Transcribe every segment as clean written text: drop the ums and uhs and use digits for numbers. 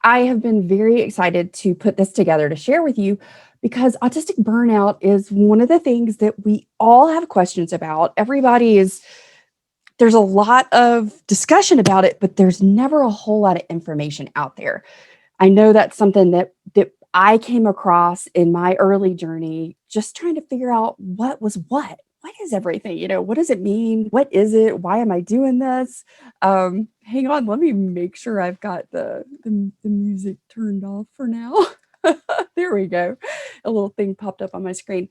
I have been very excited to put this together to share with you because autistic burnout is one of the things that we all have questions about. There's a lot of discussion about it, but there's never a whole lot of information out there. I know that's something that I came across in my early journey, just trying to figure out what was what. What is everything? What does it mean? What is it? Why am I doing this? Hang on, let me make sure I've got the music turned off for now. There we go. A little thing popped up on my screen.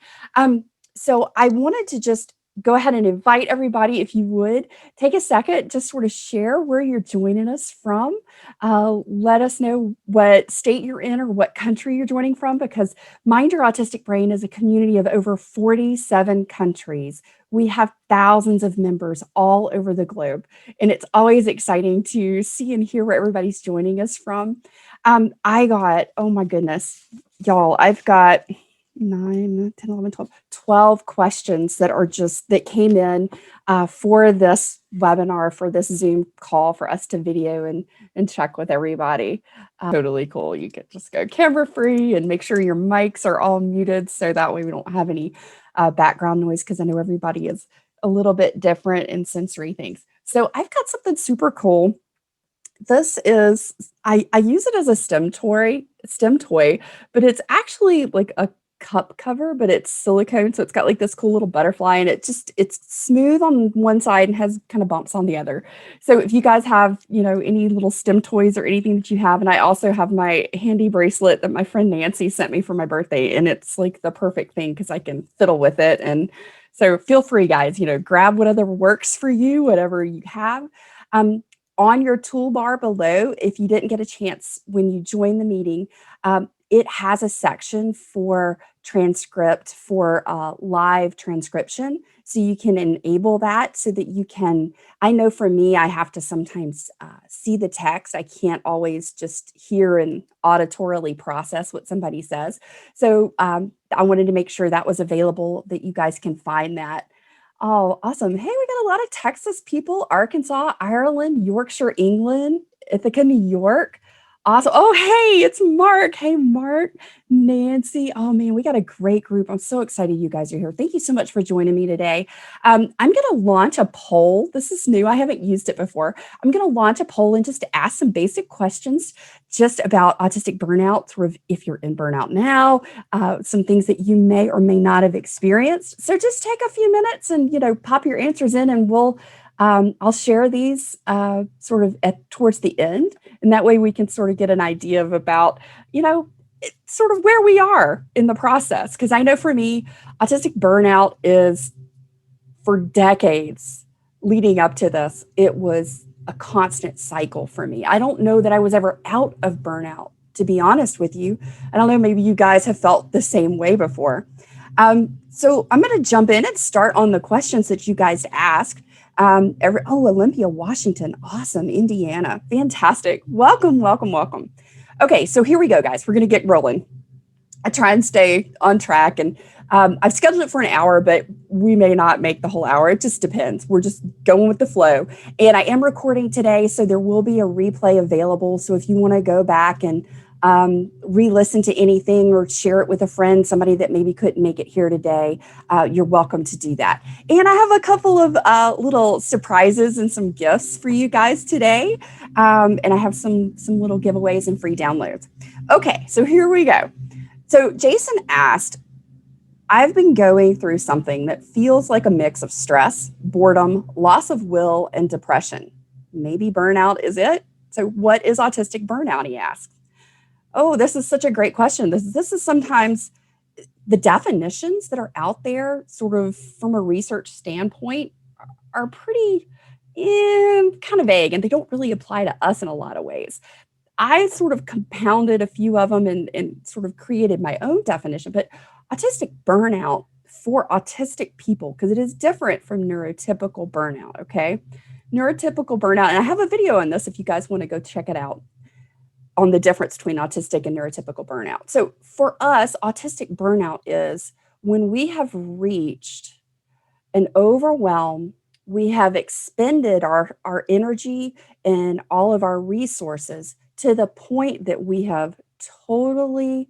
So I wanted to just go ahead and invite everybody, if you would, take a second to sort of share where you're joining us from. Let us know what state you're in or what country you're joining from, because Mind Your Autistic Brain is a community of over 47 countries. We have thousands of members all over the globe, and it's always exciting to see and hear where everybody's joining us from. Oh my goodness, y'all, I've got 9, 10, 11, 12 questions that came in for this webinar, for this Zoom call for us to video and check with everybody. Totally cool. You could just go camera free and make sure your mics are all muted so that way we don't have any background noise, because I know everybody is a little bit different in sensory things. So I've got something super cool. This is, I use it as a STEM toy, but it's actually like a cup cover, but it's silicone. So it's got like this cool little butterfly, and it's smooth on one side and has kind of bumps on the other. So if you guys have, any little STEM toys or anything that you have, and I also have my handy bracelet that my friend Nancy sent me for my birthday, and it's like the perfect thing because I can fiddle with it. And so feel free, guys, grab whatever works for you, whatever you have. On your toolbar below, if you didn't get a chance when you join the meeting, it has a section for transcript, for live transcription. So you can enable that so that you can, I know for me, I have to sometimes see the text. I can't always just hear and auditorily process what somebody says. So I wanted to make sure that was available, that you guys can find that. Oh, awesome. Hey, we got a lot of Texas people, Arkansas, Ireland, Yorkshire, England, Ithaca, New York. Awesome. Oh, hey, it's Mark. Hey, Mark, Nancy. Oh, man, we got a great group. I'm so excited you guys are here. Thank you so much for joining me today. I'm going to launch a poll. This is new. I haven't used it before. I'm going to launch a poll and just ask some basic questions just about autistic burnout, sort of if you're in burnout now, some things that you may or may not have experienced. So just take a few minutes and, pop your answers in, and I'll share these sort of towards the end. And that way we can sort of get an idea of about, sort of where we are in the process. Because I know for me, autistic burnout is, for decades leading up to this, it was a constant cycle for me. I don't know that I was ever out of burnout, to be honest with you. I don't know, maybe you guys have felt the same way before. So I'm going to jump in and start on the questions that you guys asked. Olympia, Washington. Awesome. Indiana. Fantastic. Welcome, welcome, welcome. Okay, so here we go, guys. We're going to get rolling. I try and stay on track, and I've scheduled it for an hour, but we may not make the whole hour. It just depends. We're just going with the flow. And I am recording today, so there will be a replay available. So if you want to go back and re-listen to anything or share it with a friend, somebody that maybe couldn't make it here today, you're welcome to do that. And I have a couple of little surprises and some gifts for you guys today. And I have some little giveaways and free downloads. Okay, so here we go. So Jason asked, I've been going through something that feels like a mix of stress, boredom, loss of will, and depression. Maybe burnout is it? So what is autistic burnout, he asked. Oh, this is such a great question. This is sometimes the definitions that are out there, sort of from a research standpoint, are pretty kind of vague, and they don't really apply to us in a lot of ways. I sort of compounded a few of them and sort of created my own definition. But autistic burnout for autistic people, because it is different from neurotypical burnout, okay? Neurotypical burnout, and I have a video on this if you guys want to go check it out, on the difference between autistic and neurotypical burnout. So for us, autistic burnout is when we have reached an overwhelm, we have expended our energy and all of our resources to the point that we have totally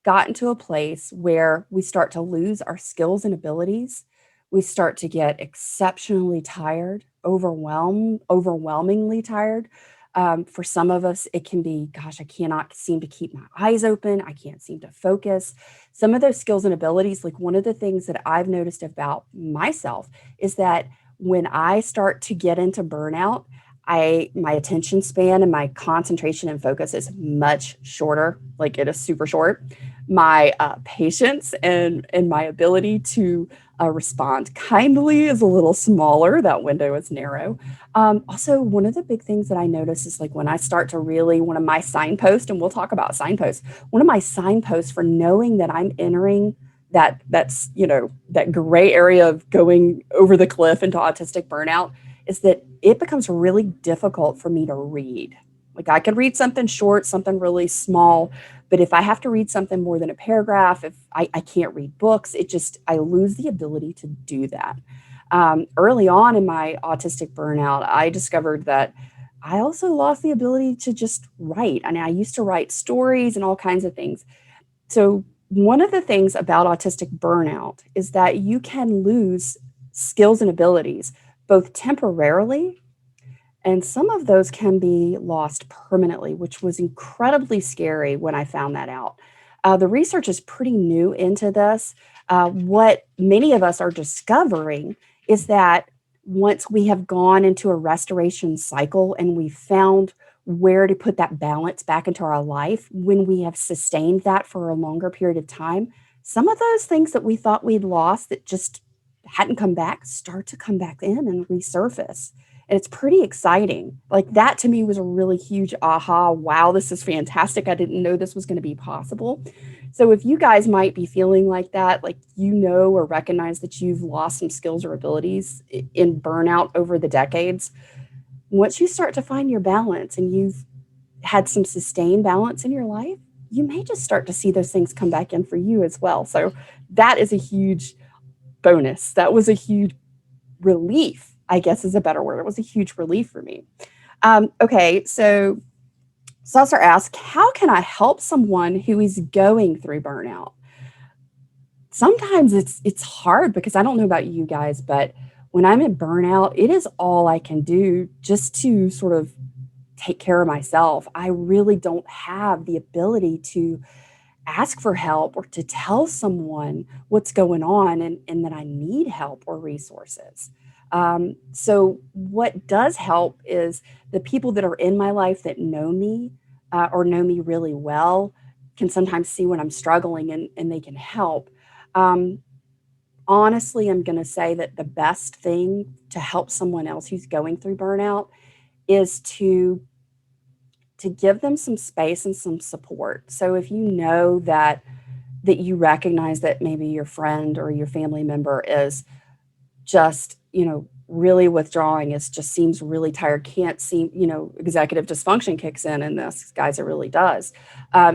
gotten to a place where we start to lose our skills and abilities. We start to get exceptionally tired, overwhelmingly tired. For some of us, it can be, gosh, I cannot seem to keep my eyes open. I can't seem to focus. Some of those skills and abilities, like one of the things that I've noticed about myself is that when I start to get into burnout, my attention span and my concentration and focus is much shorter. Like it is super short. My patience and my ability to respond kindly is a little smaller. That window is narrow. Also, one of the big things that I notice is like when I start to really, one of my signposts, and we'll talk about signposts, one of my signposts for knowing that I'm entering that's that gray area of going over the cliff into autistic burnout is that it becomes really difficult for me to read. Like I could read something short, something really small, but if I have to read something more than a paragraph, if I can't read books, I lose the ability to do that. Early on in my autistic burnout, I discovered that I also lost the ability to just write. I mean, I used to write stories and all kinds of things. So, one of the things about autistic burnout is that you can lose skills and abilities both temporarily, and some of those can be lost permanently, which was incredibly scary when I found that out. The research is pretty new into this. What many of us are discovering is that once we have gone into a restoration cycle and we found where to put that balance back into our life, when we have sustained that for a longer period of time, some of those things that we thought we'd lost that just hadn't come back start to come back in and resurface. And it's pretty exciting. Like that to me was a really huge aha. Wow, this is fantastic. I didn't know this was going to be possible. So if you guys might be feeling like that, like or recognize that you've lost some skills or abilities in burnout over the decades, once you start to find your balance and you've had some sustained balance in your life, you may just start to see those things come back in for you as well. So that is a huge bonus. That was a huge relief, I guess is a better word. It was a huge relief for me. Okay, so Saucer asks, how can I help someone who is going through burnout? Sometimes it's hard because I don't know about you guys, but when I'm in burnout, it is all I can do just to sort of take care of myself. I really don't have the ability to ask for help or to tell someone what's going on and that I need help or resources. So, what does help is the people that are in my life that know me or know me really well can sometimes see when I'm struggling and they can help. Um, Honestly, I'm going to say that the best thing to help someone else who's going through burnout is to give them some space and some support. So if you know that you recognize that maybe your friend or your family member is just, really withdrawing, is just seems really tired, can't seem, executive dysfunction kicks in this, guys, it really does.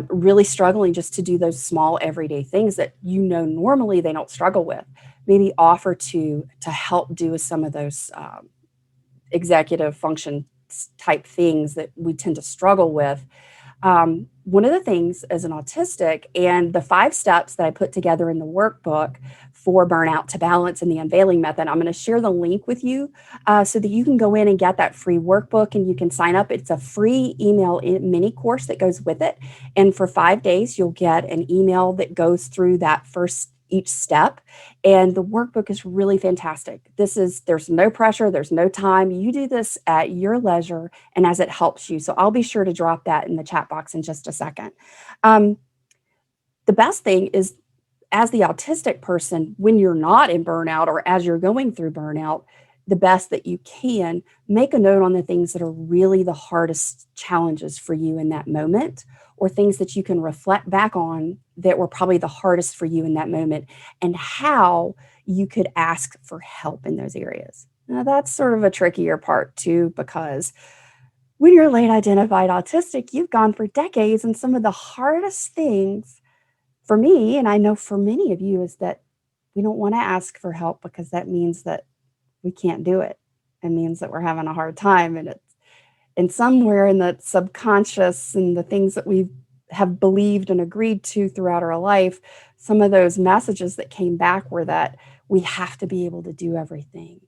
Really struggling just to do those small everyday things that normally they don't struggle with. Maybe offer to help do some of those executive function type things that we tend to struggle with. One of the things as an autistic, and the 5 steps that I put together in the workbook for burnout to balance and the unveiling method, I'm going to share the link with you so that you can go in and get that free workbook and you can sign up. It's a free email mini course that goes with it. And for 5 days, you'll get an email that goes through that first each step. And the workbook is really fantastic. There's no pressure, there's no time. You do this at your leisure and as it helps you. So I'll be sure to drop that in the chat box in just a second. Um, the best thing is, as the autistic person, when you're not in burnout or as you're going through burnout, the best that you can, make a note on the things that are really the hardest challenges for you in that moment, or things that you can reflect back on that were probably the hardest for you in that moment, and how you could ask for help in those areas. Now, that's sort of a trickier part too, because when you're late identified autistic, you've gone for decades, and some of the hardest things for me, and I know for many of you, is that we don't want to ask for help because that means that we can't do it. It means that we're having a hard time, and And somewhere in the subconscious and the things that we have believed and agreed to throughout our life, some of those messages that came back were that we have to be able to do everything.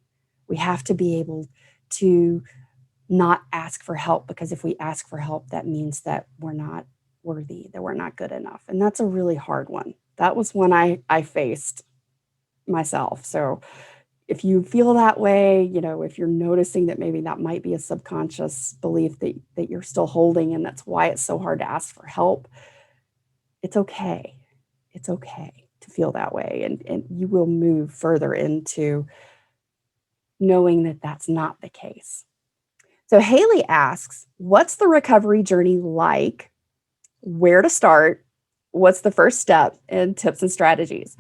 We have to be able to not ask for help, because if we ask for help, that means that we're not worthy, that we're not good enough. And that's a really hard one. That was one I faced myself. So if you feel that way, if you're noticing that maybe that might be a subconscious belief that you're still holding, and that's why it's so hard to ask for help, it's okay. It's okay to feel that way. And you will move further into knowing that that's not the case. So Haley asks, what's the recovery journey like? Where to start? What's the first step, and tips and strategies?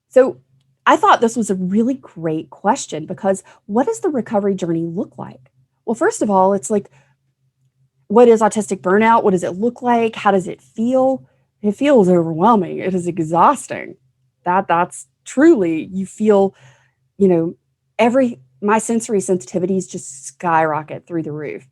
So I thought this was a really great question, because what does the recovery journey look like? Well, first of all, it's like, what is autistic burnout? What does it look like? How does it feel? It feels overwhelming. It is exhausting. That's truly, you feel, you know, my sensory sensitivities just skyrocket through the roof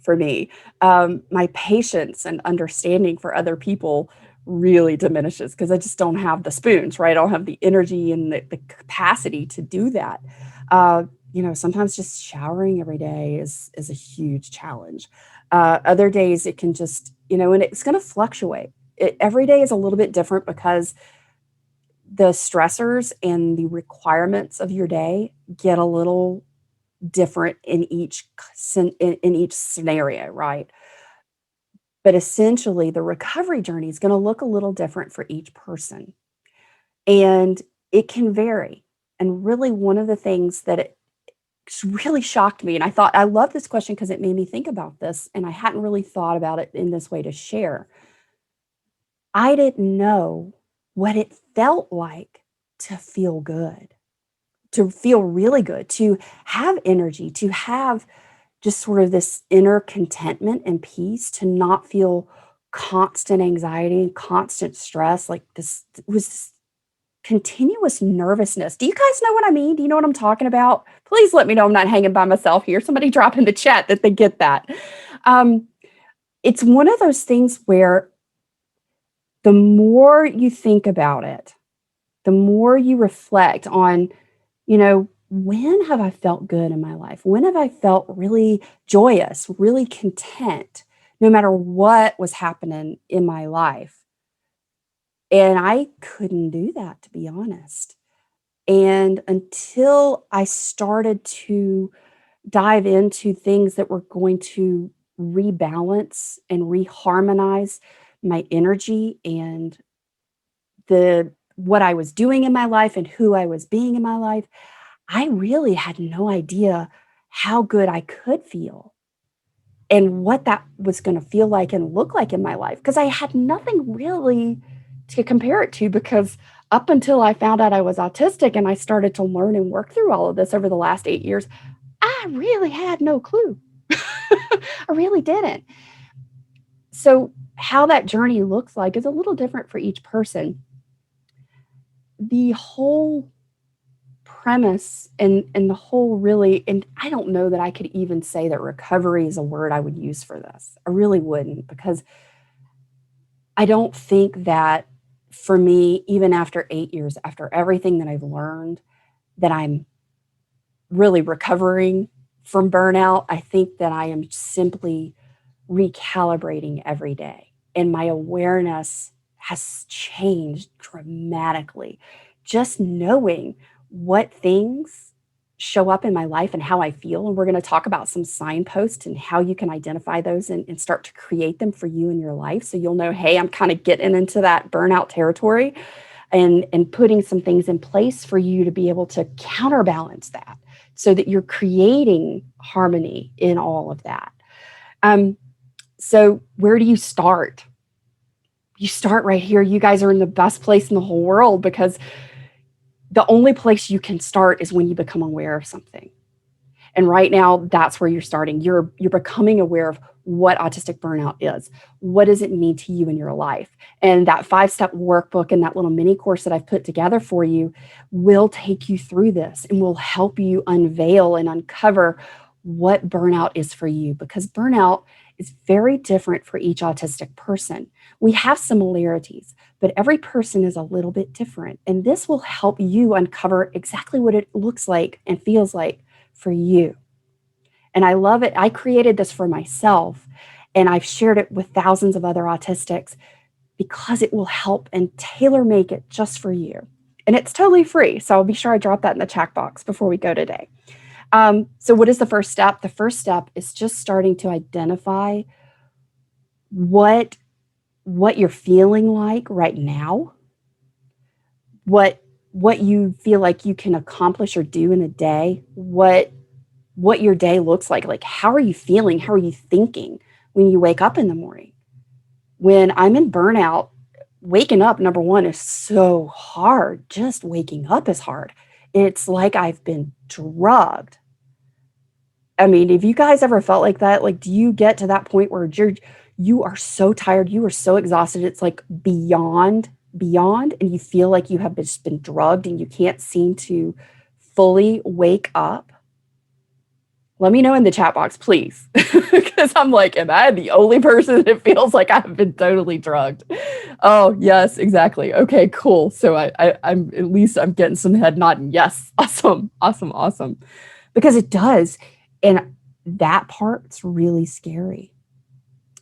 for me. My patience and understanding for other people really diminishes, because I just don't have the spoons, right? I don't have the energy and the capacity to do that. Sometimes just showering every day is a huge challenge. Other days it can just, and it's going to fluctuate. Every day is a little bit different, because the stressors and the requirements of your day get a little different in each scenario, right? But essentially, the recovery journey is going to look a little different for each person, and it can vary. And really, one of the things that it really shocked me, and I thought, I love this question because it made me think about this, and I hadn't really thought about it in this way to share. I didn't know what it felt like to feel good, to feel really good, to have energy, to have just sort of this inner contentment and peace, to not feel constant anxiety and constant stress. Like, this was this continuous nervousness. Do you guys know what I mean? Do you know what I'm talking about? Please let me know I'm not hanging by myself here. Somebody drop in the chat that they get that. Um, it's one of those things where the more you think about it, the more you reflect on, when have I felt good in my life? When have I felt really joyous, really content, no matter what was happening in my life? And I couldn't do that, to be honest. And until I started to dive into things that were going to rebalance and reharmonize my energy and the what I was doing in my life and who I was being in my life, I really had no idea how good I could feel and what that was going to feel like and look like in my life, because I had nothing really to compare it to, because up until I found out I was autistic and I started to learn and work through all of this over the last 8 years, I really had no clue. I really didn't. So how that journey looks like is a little different for each person. The whole premise and the whole, really, and I don't know that I could even say that recovery is a word I would use for this. I really wouldn't, because I don't think that, for me, even after 8 years, after everything that I've learned, that I'm really recovering from burnout. I think that I am simply recalibrating every day, and my awareness has changed dramatically. Just knowing what things show up in my life and how I feel. And we're going to talk about some signposts and how you can identify those and start to create them for you in your life. So you'll know, hey, I'm kind of getting into that burnout territory, and putting some things in place for you to be able to counterbalance that, so that you're creating harmony in all of that. So where do you start? You start right here. You guys are in the best place in the whole world, because the only place you can start is when you become aware of something. And right now, that's where you're starting. You're becoming aware of what autistic burnout is. What does it mean to you in your life? And that 5-step workbook and that little mini course that I've put together for you will take you through this and will help you unveil and uncover what burnout is for you, because burnout is very different for each autistic person. We have similarities, but every person is a little bit different. And this will help you uncover exactly what it looks like and feels like for you. And I love it. I created this for myself, and I've shared it with thousands of other autistics because it will help and tailor make it just for you. And it's totally free. So I'll be sure I drop that in the chat box before we go today. So what is the first step? The first step is just starting to identify what you're feeling like right now, what you feel like you can accomplish or do in a day, what your day looks like how are you feeling, how are you thinking when you wake up in the morning. When I'm in burnout, waking up, number one, is so hard. Just waking up is hard. It's like I've been drugged. I mean, have you guys ever felt like that? Like, do you get to that point where you are so tired, you are so exhausted, it's like beyond, and you feel like you have just been drugged and you can't seem to fully wake up? Let me know in the chat box, please, because I'm like, am I the only person that feels like I've been totally drugged? Oh, yes, exactly. Okay, cool. So I'm at least I'm getting some head nodding. Yes, awesome, awesome, awesome. Because it does. And that part's really scary.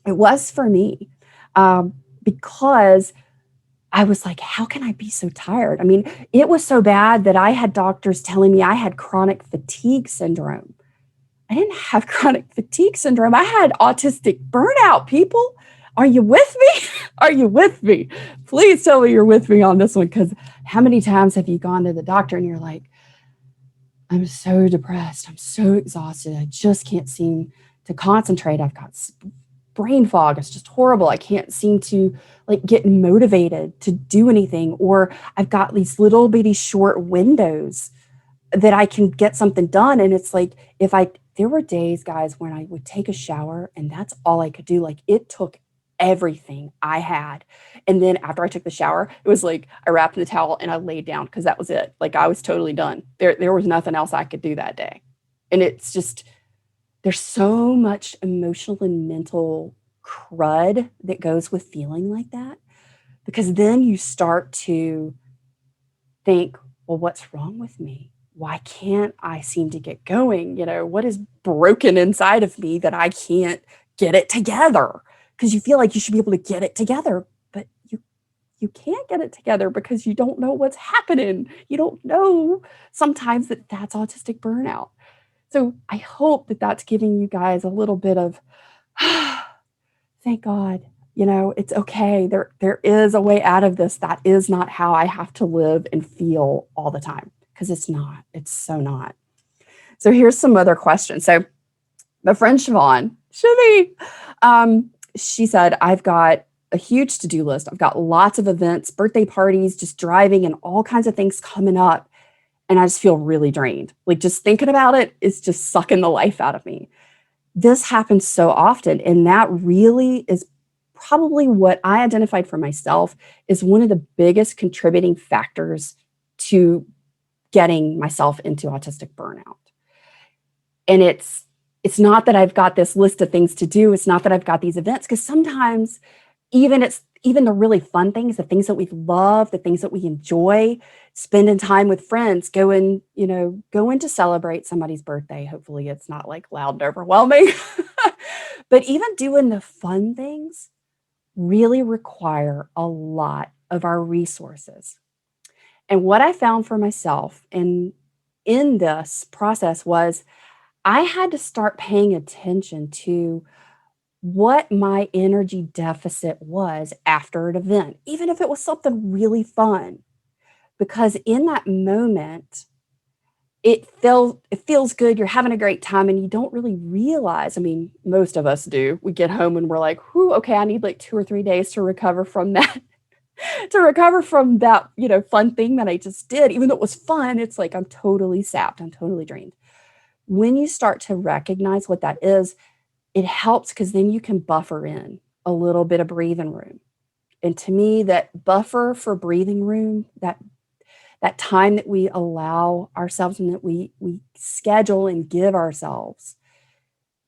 It was for me, because I was like, how can I be so tired? I mean, it was so bad that I had doctors telling me I had chronic fatigue syndrome. I didn't have chronic fatigue syndrome. I had autistic burnout, people. Are you with me? Are you with me? Please tell me you're with me on this one, because how many times have you gone to the doctor and you're like, I'm so depressed. I'm so exhausted. I just can't seem to concentrate. I've got brain fog. It's just horrible. I can't seem to get motivated to do anything. Or I've got these little bitty short windows that I can get something done. And it's like, there were days, guys, when I would take a shower and that's all I could do. Like, it took everything I had. And then after I took the shower, it was like I wrapped in the towel and I laid down, because that was it. Like, I was totally done. There was nothing else I could do that day. And it's just, there's so much emotional and mental crud that goes with feeling like that, because then you start to think, well, what's wrong with me? Why can't I seem to get going? What is broken inside of me that I can't get it together? Because you feel like you should be able to get it together, but you can't get it together because you don't know what's happening. You don't know sometimes that that's autistic burnout. So I hope that that's giving you guys a little bit of, thank God, it's okay. There is a way out of this. That is not how I have to live and feel all the time, because it's not. It's so not. So here's some other questions. So my friend Siobhan, she said, I've got a huge to-do list. I've got lots of events, birthday parties, just driving, and all kinds of things coming up. And I just feel really drained. Like, just thinking about it is just sucking the life out of me. This happens so often. And that really is probably what I identified for myself is one of the biggest contributing factors to getting myself into autistic burnout. And it's not that I've got this list of things to do. It's not that I've got these events, because sometimes even the really fun things, the things that we love, the things that we enjoy, spending time with friends, going to celebrate somebody's birthday. Hopefully it's not like loud and overwhelming. But even doing the fun things really require a lot of our resources. And what I found for myself in this process was I had to start paying attention to what my energy deficit was after an event, even if it was something really fun. Because in that moment, it feels good. You're having a great time and you don't really realize. I mean, most of us do. We get home and we're like, whew, okay, I need like 2 or 3 days to recover from that, fun thing that I just did. Even though it was fun, it's like I'm totally sapped. I'm totally drained. When you start to recognize what that is, it helps, because then you can buffer in a little bit of breathing room. And to me, that buffer for breathing room, that time that we allow ourselves and that we schedule and give ourselves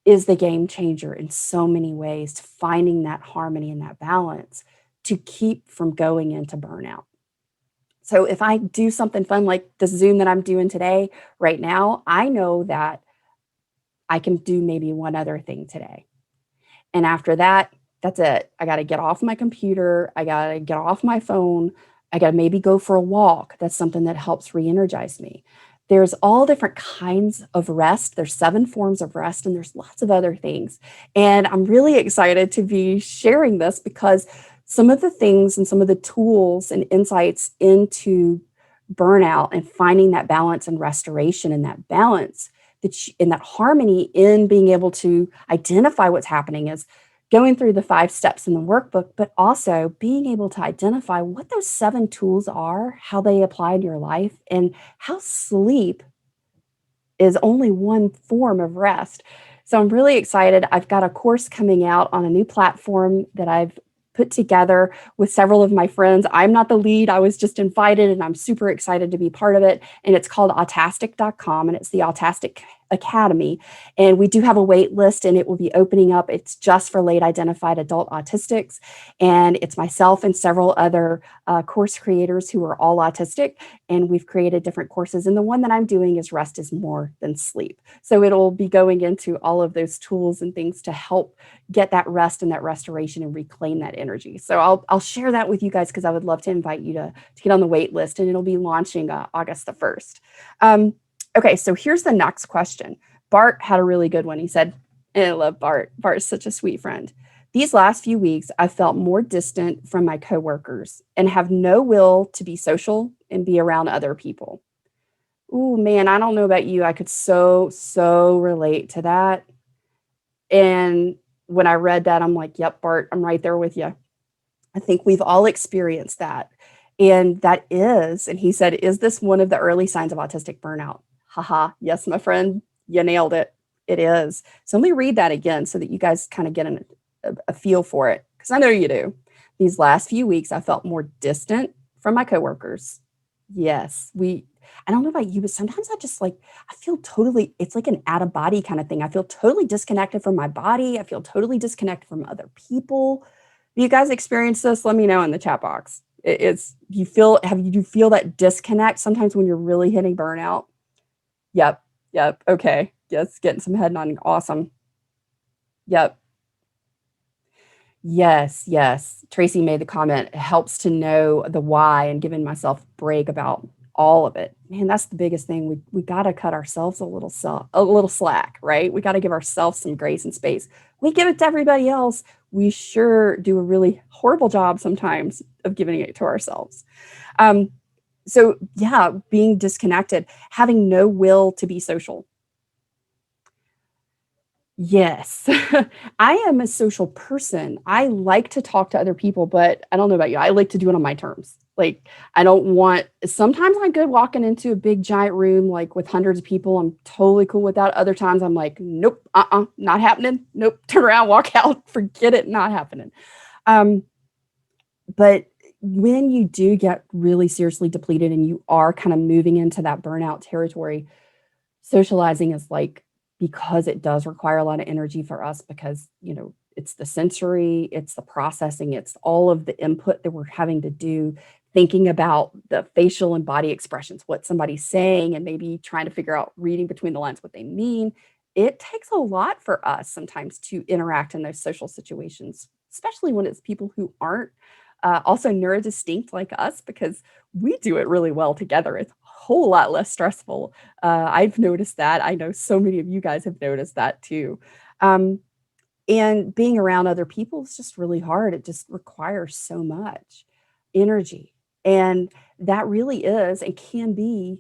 is the game changer in so many ways, finding that harmony and that balance to keep from going into burnout. So if I do something fun like the Zoom that I'm doing today, right now, I know that I can do maybe one other thing today. And after that, that's it. I got to get off my computer. I got to get off my phone. I got to maybe go for a walk. That's something that helps re-energize me. There's all different kinds of rest. There's 7 forms of rest, and there's lots of other things. And I'm really excited to be sharing this because some of the things and some of the tools and insights into burnout and finding that balance and restoration and that balance in that harmony in being able to identify what's happening is going through the 5 steps in the workbook, but also being able to identify what those 7 tools are, how they apply in your life, and how sleep is only one form of rest. So I'm really excited. I've got a course coming out on a new platform that I've put together with several of my friends. I'm not the lead. I was just invited and I'm super excited to be part of it. And it's called autastic.com and it's the Autistic Academy. And we do have a wait list and it will be opening up. It's just for late identified adult autistics. And it's myself and several other course creators who are all autistic. And we've created different courses. And the one that I'm doing is Rest is More Than Sleep. So it'll be going into all of those tools and things to help get that rest and that restoration and reclaim that energy. So I'll share that with you guys because I would love to invite you to get on the wait list and it'll be launching August the 1st. Okay, so here's the next question. Bart had a really good one. He said, and I love Bart. Bart is such a sweet friend. These last few weeks, I felt more distant from my coworkers and have no will to be social and be around other people. Ooh, man, I don't know about you. I could so relate to that. And when I read that, I'm like, yep, Bart, I'm right there with you. I think we've all experienced that. And that is, and he said, is this one of the early signs of autistic burnout? Haha, yes, my friend, you nailed it. It is. So let me read that again so that you guys kind of get a feel for it, because I know you do. These last few weeks, I felt more distant from my coworkers. Yes, I don't know about you, but sometimes I feel totally, it's like an out of body kind of thing. I feel totally disconnected from my body. I feel totally disconnected from other people. Do you guys experience this? Let me know in the chat box. You feel that disconnect sometimes when you're really hitting burnout? Yep. Yep. Okay. Yes. Getting some head nodding. Awesome. Yep. Yes, yes. Tracy made the comment, it helps to know the why and giving myself a break about all of it. Man, that's the biggest thing. We gotta cut ourselves a little slack, right? We gotta give ourselves some grace and space. We give it to everybody else. We sure do a really horrible job sometimes of giving it to ourselves. Um, so yeah, being disconnected, having no will to be social. Yes. I am a social person. I like to talk to other people, but I don't know about you. I like to do it on my terms. Like, I don't want, sometimes I'm good walking into a big giant room, like with hundreds of people. I'm totally cool with that. Other times I'm like, nope, not happening. Nope, turn around, walk out, forget it, not happening. Um, but when you do get really seriously depleted and you are kind of moving into that burnout territory, socializing is like, because it does require a lot of energy for us because, it's the sensory, it's the processing, it's all of the input that we're having to do, thinking about the facial and body expressions, what somebody's saying, and maybe trying to figure out reading between the lines what they mean. It takes a lot for us sometimes to interact in those social situations, especially when it's people who aren't also neurodistinct like us, because we do it really well together. It's a whole lot less stressful. I've noticed that. I know so many of you guys have noticed that too. Um, and being around other people is just really hard. It just requires so much energy. And that really is and can be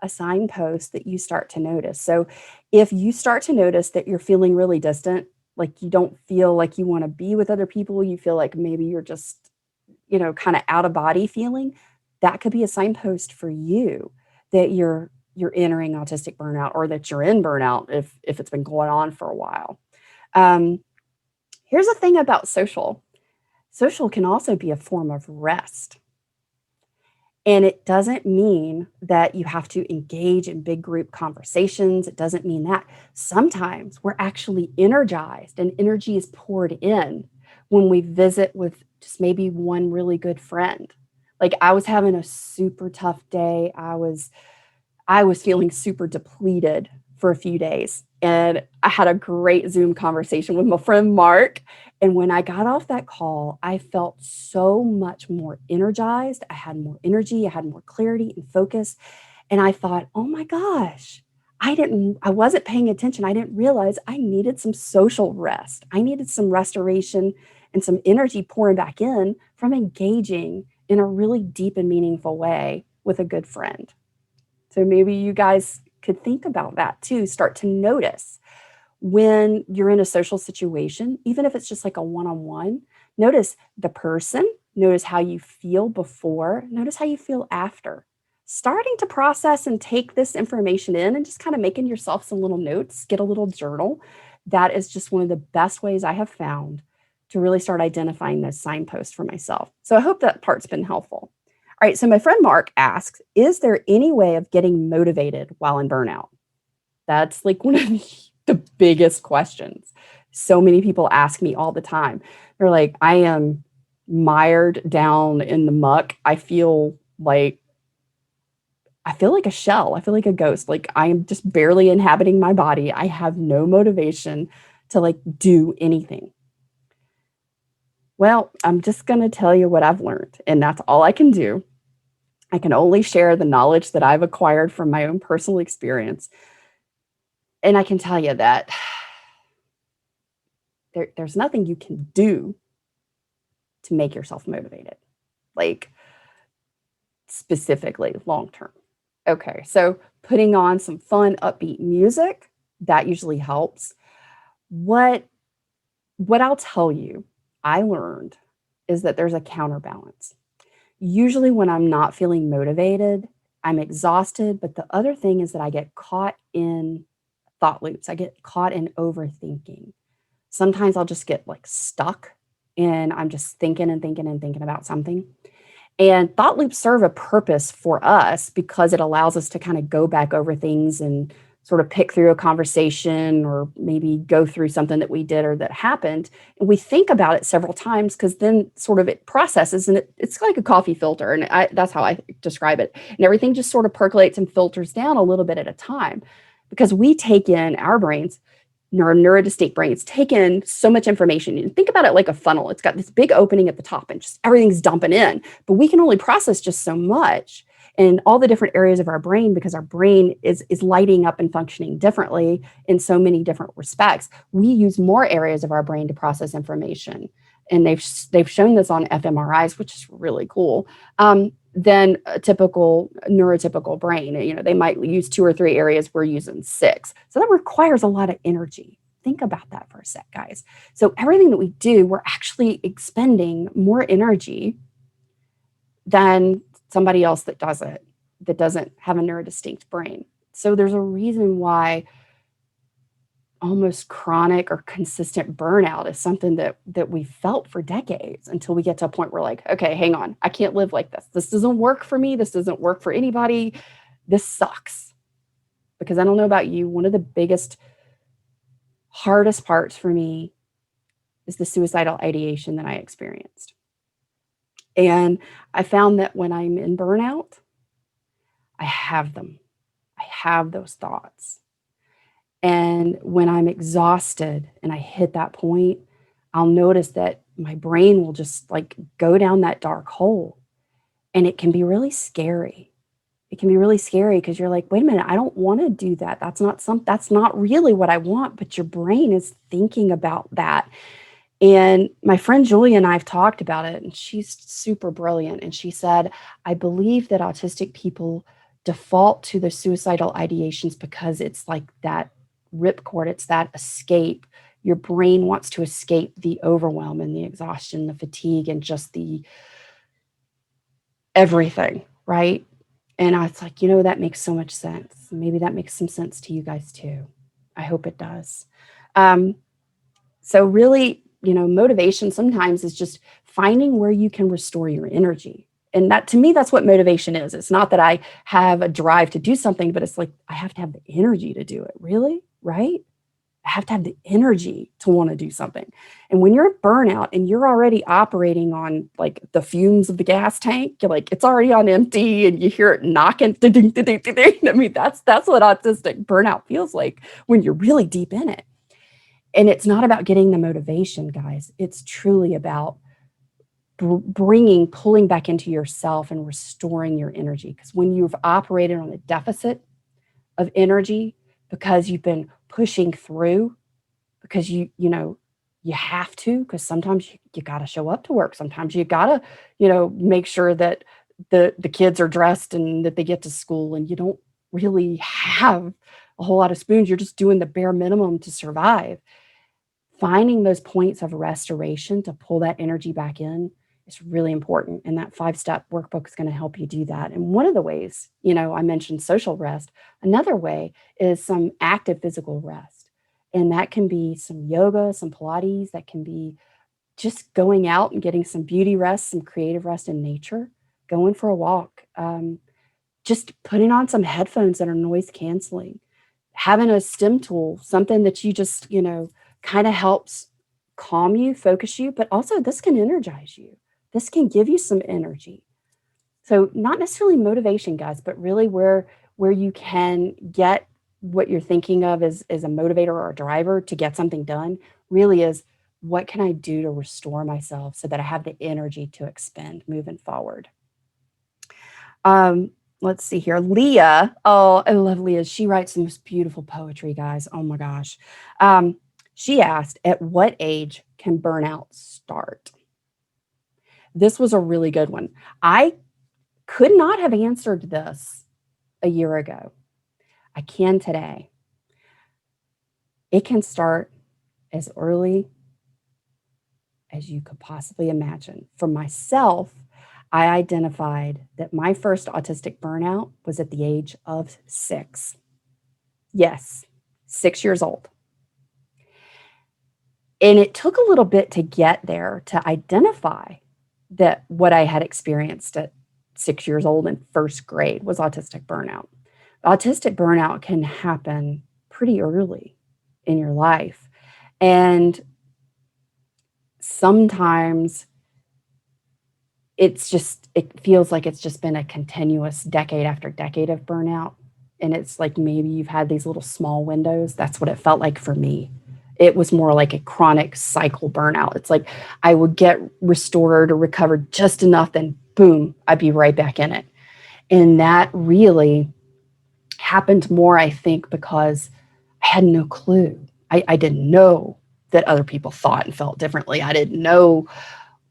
a signpost that you start to notice. So if you start to notice that you're feeling really distant, like you don't feel like you want to be with other people, you feel like maybe you're just, kind of out of body feeling, that could be a signpost for you that you're entering autistic burnout or that you're in burnout if it's been going on for a while. Um, Here's the thing about social. Social can also be a form of rest. And it doesn't mean that you have to engage in big group conversations. It doesn't mean that. Sometimes we're actually energized and energy is poured in when we visit with just maybe one really good friend. Like I was having a super tough day. I was feeling super depleted for a few days. And I had a great Zoom conversation with my friend Mark. And when I got off that call, I felt so much more energized. I had more energy, I had more clarity and focus. And I thought, oh my gosh, I wasn't paying attention. I didn't realize I needed some social rest. I needed some restoration and some energy pouring back in from engaging in a really deep and meaningful way with a good friend. So maybe you guys could think about that too. Start to notice when you're in a social situation, even if it's just like a one-on-one, notice the person, notice how you feel before, notice how you feel after. Starting to process and take this information in and just kind of making yourself some little notes, get a little journal. That is just one of the best ways I have found to really start identifying those signposts for myself. So I hope that part's been helpful. All right, so my friend Mark asks, is there any way of getting motivated while in burnout? That's like one of the biggest questions. So many people ask me all the time. They're like, I am mired down in the muck. I feel like a shell. I feel like a ghost. Like I am just barely inhabiting my body. I have no motivation to like do anything. Well, I'm just going to tell you what I've learned, and that's all I can do. I can only share the knowledge that I've acquired from my own personal experience. And I can tell you that there's nothing you can do to make yourself motivated, like specifically long term. Okay, so putting on some fun, upbeat music, that usually helps. What I'll tell you, I learned is that there's a counterbalance. Usually when I'm not feeling motivated, I'm exhausted, but the other thing is that I get caught in thought loops. I get caught in overthinking. Sometimes I'll just get like stuck and I'm just thinking and thinking and thinking about something. And thought loops serve a purpose for us because it allows us to kind of go back over things and sort of pick through a conversation or maybe go through something that we did or that happened. And we think about it several times because then sort of it processes and it's like a coffee filter. And that's how I describe it. And everything just sort of percolates and filters down a little bit at a time because we take in our brains neurodistinct brains take in so much information. And think about it like a funnel. It's got this big opening at the top and just everything's dumping in, but we can only process just so much in all the different areas of our brain because our brain is lighting up and functioning differently in so many different respects. We use more areas of our brain to process information. And they've shown this on fMRIs, which is really cool. Than a typical neurotypical brain. You know, they might use 2 or 3 areas, we're using 6. So that requires a lot of energy. Think about that for a sec, guys. So everything that we do, we're actually expending more energy than somebody else that doesn't have a neurodistinct brain. So there's a reason why almost chronic or consistent burnout is something that we felt for decades until we get to a point where like, okay, hang on, I can't live like this. This doesn't work for me. This doesn't work for anybody. This sucks. Because I don't know about you, one of the biggest, hardest parts for me is the suicidal ideation that I experienced. And I found that when I'm in burnout, I have them. I have those thoughts. And when I'm exhausted and I hit that point, I'll notice that my brain will just like go down that dark hole. And it can be really scary. It can be really scary because you're like, wait a minute, I don't want to do that. That's not really what I want, but your brain is thinking about that. And my friend Julia and I have talked about it, and she's super brilliant. And she said, I believe that autistic people default to the suicidal ideations because it's like that ripcord, it's that escape. Your brain wants to escape the overwhelm and the exhaustion, the fatigue, and just the everything, right? And I was like, that makes so much sense. Maybe that makes some sense to you guys too. I hope it does. So really, motivation sometimes is just finding where you can restore your energy. And that, to me, that's what motivation is. It's not that I have a drive to do something, but it's like I have to have the energy to do it. Really? Right? I have to have the energy to want to do something. And when you're at burnout and you're already operating on like the fumes of the gas tank, you're like it's already on empty and you hear it knocking. Ding, ding, ding, ding, ding. I mean, that's what autistic burnout feels like when you're really deep in it. And it's not about getting the motivation, guys. It's truly about pulling back into yourself and restoring your energy. Because when you've operated on a deficit of energy because you've been pushing through, because you have to, because sometimes you got to show up to work. Sometimes you got to, make sure that the kids are dressed and that they get to school, and you don't really have a whole lot of spoons. You're just doing the bare minimum to survive. Finding those points of restoration to pull that energy back in is really important. And that 5-step workbook is going to help you do that. And one of the ways, I mentioned social rest. Another way is some active physical rest. And that can be some yoga, some Pilates, that can be just going out and getting some beauty rest, some creative rest in nature, going for a walk, just putting on some headphones that are noise canceling, having a stim tool, something that you just, kind of helps calm you, focus you, but also this can energize you. This can give you some energy. So not necessarily motivation, guys, but really where you can get what you're thinking of as a motivator or a driver to get something done really is, what can I do to restore myself so that I have the energy to expend moving forward? Let's see here. Leah. Oh, I love Leah. She writes the most beautiful poetry, guys. Oh my gosh. She asked, at what age can burnout start? This was a really good one. I could not have answered this a year ago. I can today. It can start as early as you could possibly imagine. For myself, I identified that my first autistic burnout was at the age of 6. Yes, 6 years old. And it took a little bit to get there to identify that what I had experienced at 6 years old in first grade was autistic burnout. Autistic burnout can happen pretty early in your life. And sometimes it feels like it's just been a continuous decade after decade of burnout. And it's like maybe you've had these little small windows. That's what it felt like for me. It was more like a chronic cycle burnout. It's like I would get restored or recovered just enough, and boom, I'd be right back in it. And that really happened more, I think, because I had no clue. I didn't know that other people thought and felt differently. I didn't know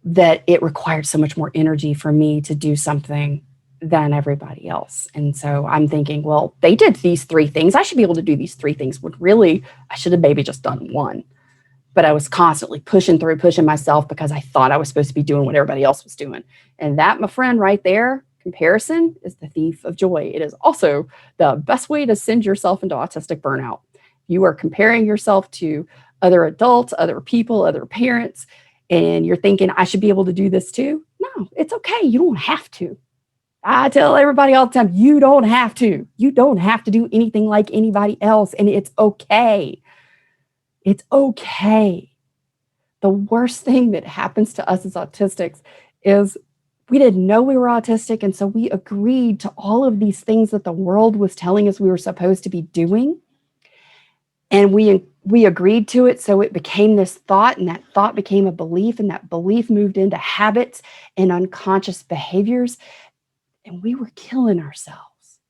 that it required so much more energy for me to do something than everybody else. And so I'm thinking, well, they did these 3 things. I should be able to do these 3 things. When really, I should have maybe just done 1. But I was constantly pushing myself because I thought I was supposed to be doing what everybody else was doing. And that, my friend, right there, comparison is the thief of joy. It is also the best way to send yourself into autistic burnout. You are comparing yourself to other adults, other people, other parents, and you're thinking, I should be able to do this too. No, it's okay. You don't have to. I tell everybody all the time, you don't have to. You don't have to do anything like anybody else, and it's okay. It's okay. The worst thing that happens to us as autistics is we didn't know we were autistic, and so we agreed to all of these things that the world was telling us we were supposed to be doing. And we agreed to it, so it became this thought, and that thought became a belief, and that belief moved into habits and unconscious behaviors. And we were killing ourselves.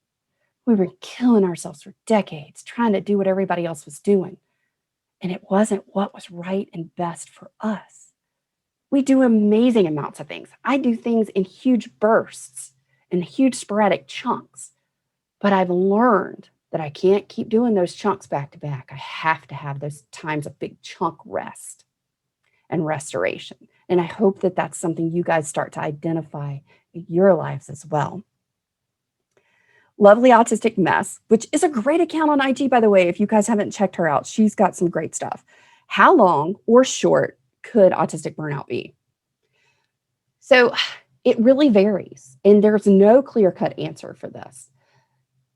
We were killing ourselves for decades trying to do what everybody else was doing. And it wasn't what was right and best for us. We do amazing amounts of things. I do things in huge bursts, in huge sporadic chunks. But I've learned that I can't keep doing those chunks back to back. I have to have those times of big chunk rest and restoration. And I hope that that's something you guys start to identify in your lives as well. Lovely Autistic Mess, which is a great account on IG, by the way. If you guys haven't checked her out, she's got some great stuff. How long or short could autistic burnout be? So It really varies, and there's no clear-cut answer for this.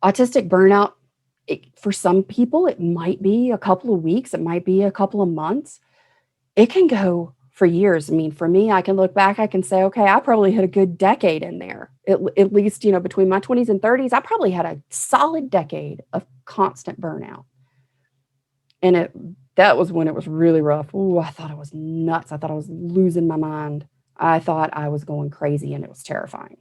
Autistic burnout, for some people, it might be a couple of weeks, it might be a couple of months. It can go for years. I mean, for me, I can look back, I can say, okay, I probably had a good decade in there. At least, between my 20s and 30s, I probably had a solid decade of constant burnout. And that was when it was really rough. Ooh, I thought I was nuts. I thought I was losing my mind. I thought I was going crazy, and it was terrifying.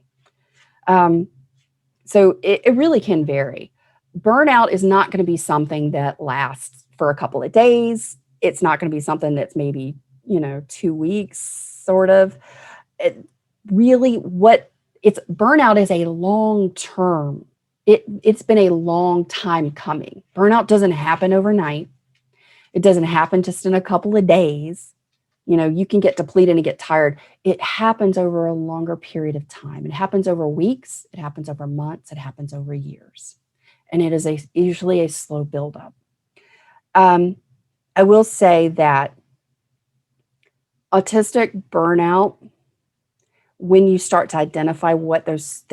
So it really can vary. Burnout is not going to be something that lasts for a couple of days. It's not going to be something that's maybe, 2 weeks, sort of. Burnout is a long term. It's been a long time coming. Burnout doesn't happen overnight. It doesn't happen just in a couple of days. You can get depleted and get tired. It happens over a longer period of time. It happens over weeks. It happens over months. It happens over years. And it is usually a slow buildup. I will say that autistic burnout, when you start to identify what those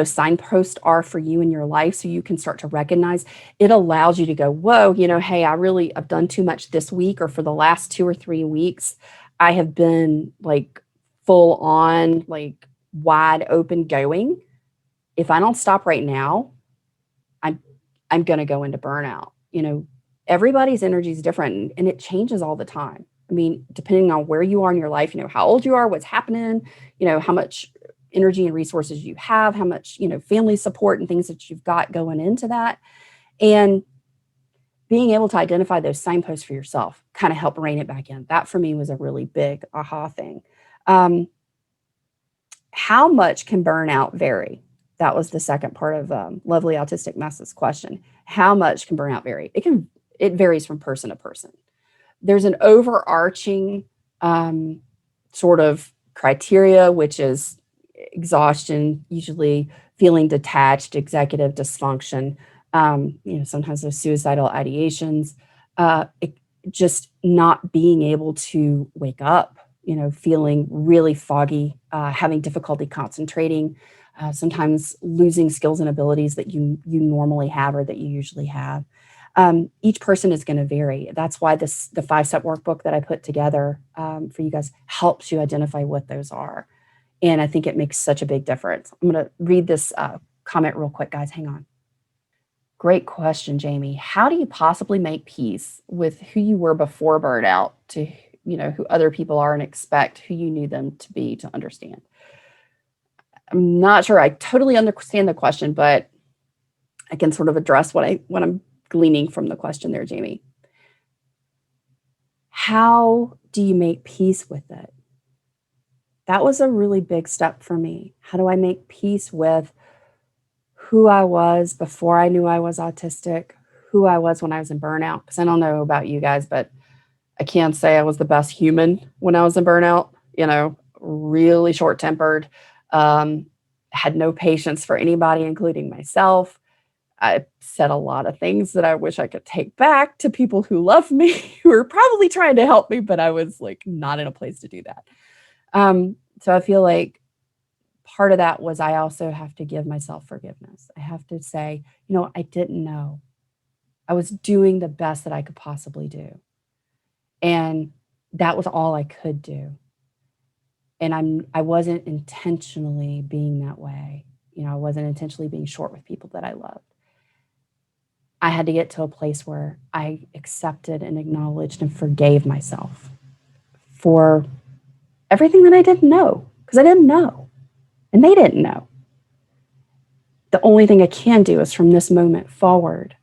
signposts are for you in your life, so you can start to recognize, it allows you to go, whoa, hey, I've done too much this week, or for the last 2 or 3 weeks, I have been like full on, like wide open going. If I don't stop right now, I'm going to go into burnout. Everybody's energy is different, and it changes all the time. I mean, depending on where you are in your life, how old you are, what's happening, how much energy and resources you have, how much, family support and things that you've got going into that. And being able to identify those signposts for yourself kind of help rein it back in. That for me was a really big aha thing. How much can burnout vary? That was the second part of Lovely Autistic Mess's question. How much can burnout vary? It varies from person to person. There's an overarching sort of criteria, which is exhaustion, usually feeling detached, executive dysfunction, sometimes there's suicidal ideations, just not being able to wake up, feeling really foggy, having difficulty concentrating, sometimes losing skills and abilities that you normally have or that you usually have. Each person is going to vary. That's why the 5-step workbook that I put together for you guys helps you identify what those are. And I think it makes such a big difference. I'm going to read this comment real quick, guys. Hang on. Great question, Jamie. How do you possibly make peace with who you were before burnout to, who other people are, and expect who you knew them to be to understand? I'm not sure I totally understand the question, but I can sort of address what I'm gleaning from the question there, Jamie. How do you make peace with it? That was a really big step for me. How do I make peace with who I was before I knew I was autistic, who I was when I was in burnout? Because I don't know about you guys, but I can't say I was the best human when I was in burnout, really short-tempered, had no patience for anybody, including myself. I said a lot of things that I wish I could take back to people who love me, who are probably trying to help me, but I was like not in a place to do that. So I feel like part of that was I also have to give myself forgiveness. I have to say, I didn't know. I was doing the best that I could possibly do. And that was all I could do. And I wasn't intentionally being that way. I wasn't intentionally being short with people that I loved. I had to get to a place where I accepted and acknowledged and forgave myself for everything that I didn't know, because I didn't know, and they didn't know. The only thing I can do is from this moment forward,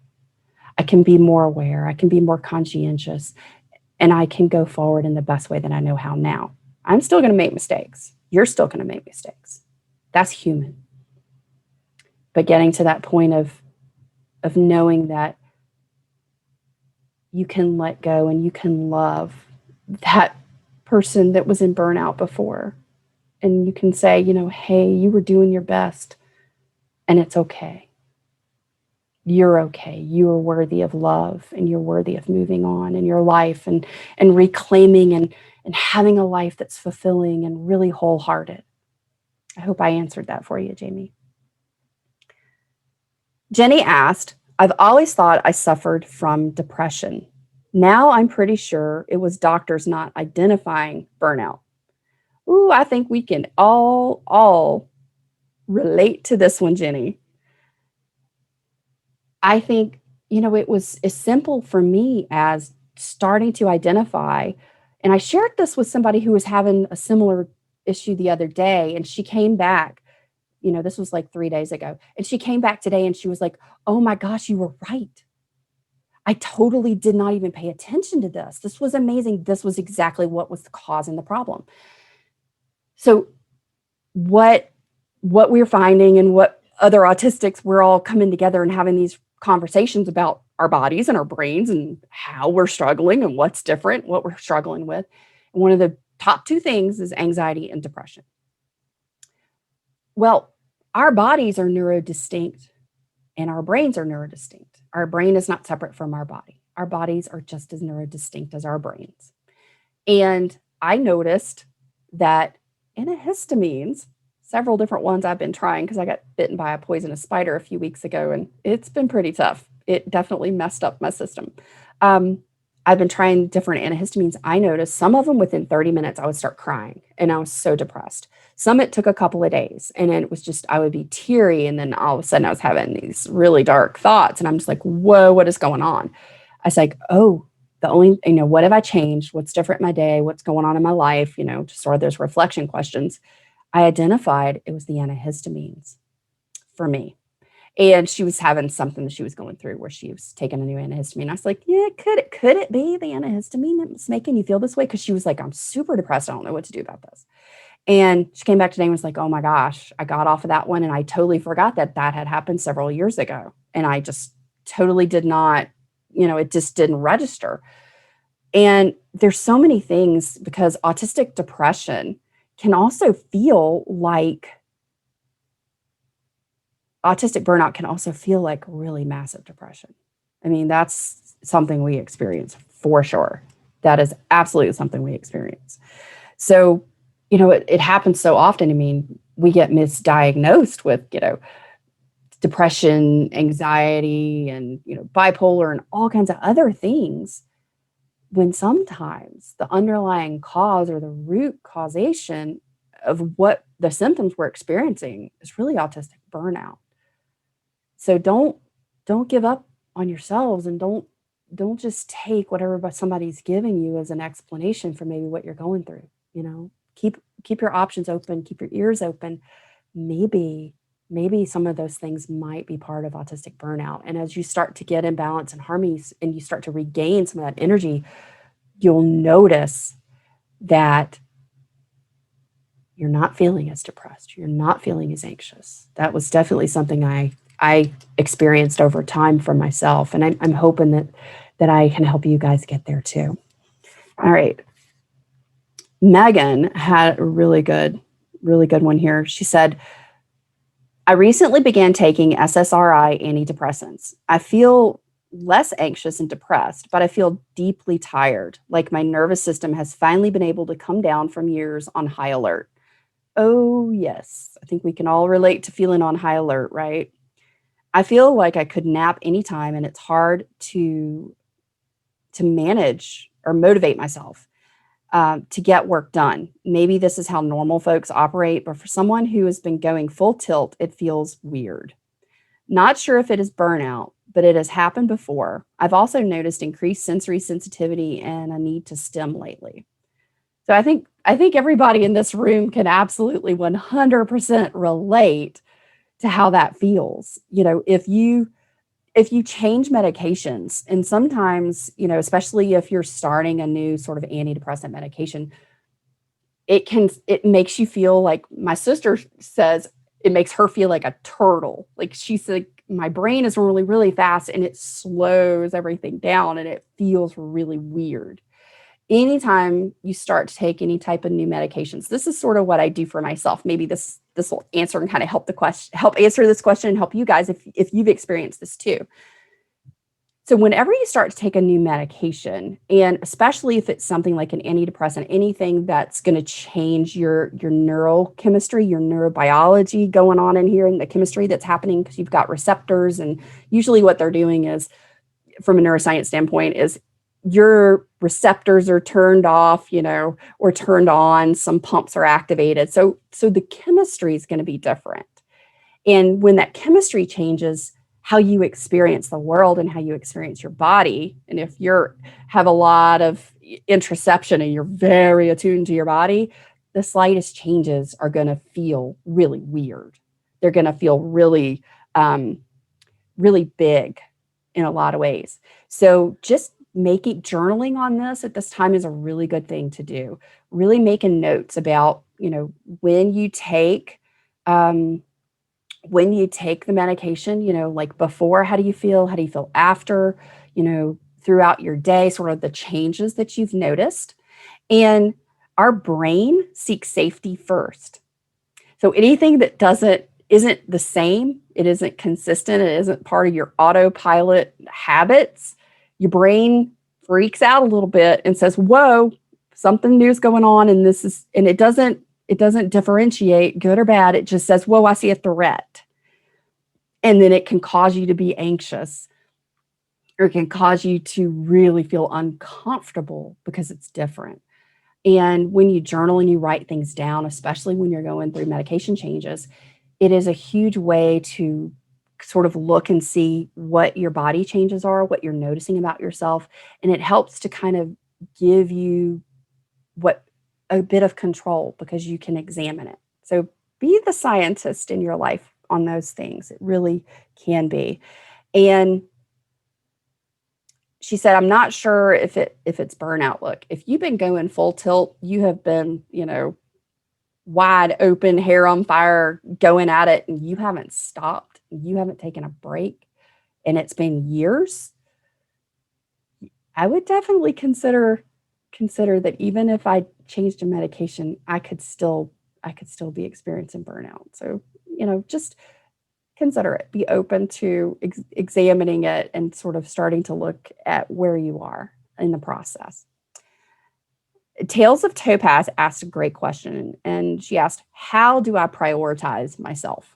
I can be more aware, I can be more conscientious, and I can go forward in the best way that I know how now. I'm still going to make mistakes. You're still going to make mistakes. That's human. But getting to that point of knowing that you can let go and you can love that person that was in burnout before. And you can say, hey, you were doing your best and it's okay. You're okay. You are worthy of love, and you're worthy of moving on in your life and reclaiming and having a life that's fulfilling and really wholehearted. I hope I answered that for you, Jamie. Jenny asked, I've always thought I suffered from depression. Now I'm pretty sure it was doctors not identifying burnout. Ooh, I think we can all relate to this one, Jenny. I think, it was as simple for me as starting to identify. And I shared this with somebody who was having a similar issue the other day, and she came back. This was like 3 days ago. And she came back today and she was like, oh my gosh, you were right. I totally did not even pay attention to this. This was amazing. This was exactly what was causing the problem. So what we're finding and what other autistics, we're all coming together and having these conversations about our bodies and our brains and how we're struggling and what's different, what we're struggling with. And one of the top two things is anxiety and depression. Well, our bodies are neurodistinct and our brains are neurodistinct. Our brain is not separate from our body. Our bodies are just as neurodistinct as our brains. And I noticed that antihistamines, several different ones I've been trying because I got bitten by a poisonous spider a few weeks ago, and it's been pretty tough. It definitely messed up my system. I've been trying different antihistamines. I noticed some of them within 30 minutes, I would start crying and I was so depressed. Some it took a couple of days and then it was just, I would be teary. And then all of a sudden I was having these really dark thoughts and I'm just like, whoa, what is going on? I was like, oh, the only, what have I changed? What's different in my day? What's going on in my life? Just sort of those reflection questions. I identified it was the antihistamines for me. And she was having something that she was going through where she was taking a new antihistamine. I was like, yeah, could it be the antihistamine that's making you feel this way? Because she was like, I'm super depressed. I don't know what to do about this. And she came back today and was like, oh my gosh, I got off of that one. And I totally forgot that had happened several years ago. And I just totally did not, it just didn't register. And there's so many things because autistic depression can also feel like autistic burnout can also feel like really massive depression. I mean, that's something we experience for sure. That is absolutely something we experience. So, it happens so often. I mean, we get misdiagnosed with, depression, anxiety, and, bipolar and all kinds of other things when sometimes the underlying cause or the root causation of what the symptoms we're experiencing is really autistic burnout. So don't give up on yourselves and don't just take whatever somebody's giving you as an explanation for maybe what you're going through. Keep your options open, keep your ears open. Maybe some of those things might be part of autistic burnout. And as you start to get in balance and harmony and you start to regain some of that energy, you'll notice that you're not feeling as depressed. You're not feeling as anxious. That was definitely something I experienced over time for myself. And I'm hoping that I can help you guys get there too. All right. Megan had a really good one here. She said, I recently began taking SSRI antidepressants. I feel less anxious and depressed, but I feel deeply tired, like my nervous system has finally been able to come down from years on high alert. Oh, yes. I think we can all relate to feeling on high alert, right? I feel like I could nap anytime, and it's hard to manage or motivate myself to get work done. Maybe this is how normal folks operate, but for someone who has been going full tilt, it feels weird. Not sure if it is burnout, but it has happened before. I've also noticed increased sensory sensitivity and a need to stim lately. So I think everybody in this room can absolutely 100% relate to how that feels. If you change medications, and sometimes, especially if you're starting a new sort of antidepressant medication, it makes you feel like, my sister says it makes her feel like a turtle. Like she's like, my brain is really, really fast and it slows everything down and it feels really weird. Anytime you start to take any type of new medications, this is sort of what I do for myself. Maybe this will answer and kind of help answer this question and help you guys if you've experienced this too. So whenever you start to take a new medication, and especially if it's something like an antidepressant, anything that's going to change your neurochemistry, your neurobiology going on in here, and the chemistry that's happening because you've got receptors, and usually what they're doing is, from a neuroscience standpoint, is your receptors are turned off, or turned on, some pumps are activated. So the chemistry is going to be different. And when that chemistry changes, how you experience the world and how you experience your body, and if you're have a lot of interoception and you're very attuned to your body, the slightest changes are going to feel really weird. They're going to feel really, really big in a lot of ways. So just journaling on this at this time is a really good thing to do. Really making notes about, when you take, the medication, like before, how do you feel? How do you feel after, throughout your day, sort of the changes that you've noticed. And our brain seeks safety first. So anything that isn't the same, it isn't consistent, it isn't part of your autopilot habits, your brain freaks out a little bit and says, whoa, something new is going on. And it doesn't differentiate good or bad. It just says, whoa, I see a threat. And then it can cause you to be anxious, or it can cause you to really feel uncomfortable because it's different. And when you journal and you write things down, especially when you're going through medication changes, it is a huge way to sort of look and see what your body changes are, what you're noticing about yourself. And it helps to kind of give you a bit of control, because you can examine it. So be the scientist in your life on those things. It really can be. And she said, I'm not sure if it's burnout. Look, if you've been going full tilt, you have been, wide open, hair on fire, going at it, and you haven't stopped, you haven't taken a break, and it's been years, I would definitely consider that even if I changed a medication, I could still be experiencing burnout. So, just consider it. Be open to examining it and sort of starting to look at where you are in the process. Tales of Topaz asked a great question, and she asked, how do I prioritize myself?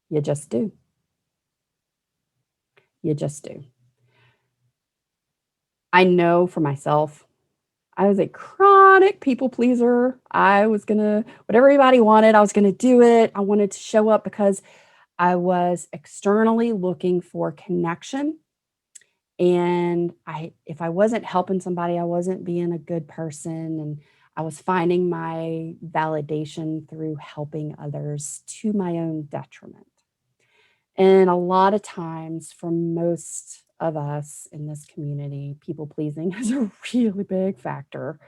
You just do. You just do. I know for myself, I was a chronic people pleaser. I was what everybody wanted, I was going to do it. I wanted to show up because I was externally looking for connection. And if I wasn't helping somebody, I wasn't being a good person. And I was finding my validation through helping others to my own detriment. And a lot of times, for most of us in this community, people pleasing is a really big factor,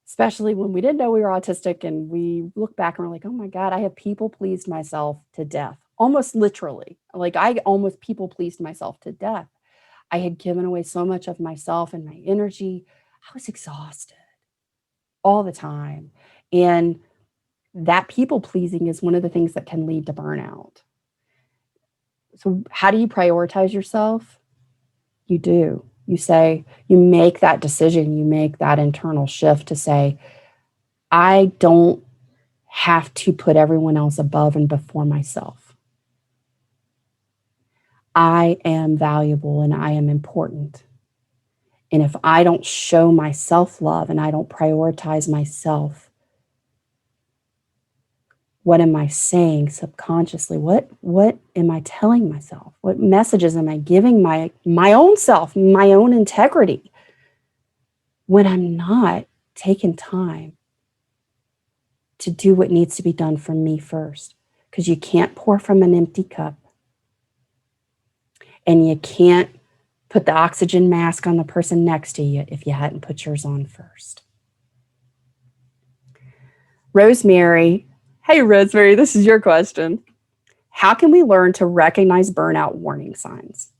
especially when we didn't know we were autistic and we look back and we're like, oh my God, I have people pleased myself to death, almost literally. Like I almost people pleased myself to death. I had given away so much of myself and my energy. I was exhausted all the time. And that people pleasing is one of the things that can lead to burnout. So how do you prioritize yourself? You do. You make that decision, you make that internal shift to say, I don't have to put everyone else above and before myself. I am valuable and I am important. And if I don't show my self-love and I don't prioritize myself, what am I saying subconsciously? What am I telling myself? What messages am I giving my own self, my own integrity, when I'm not taking time to do what needs to be done for me first? Because you can't pour from an empty cup. And you can't put the oxygen mask on the person next to you if you hadn't put yours on first. Rosemary. Hey, Rosemary, this is your question. How can we learn to recognize burnout warning signs?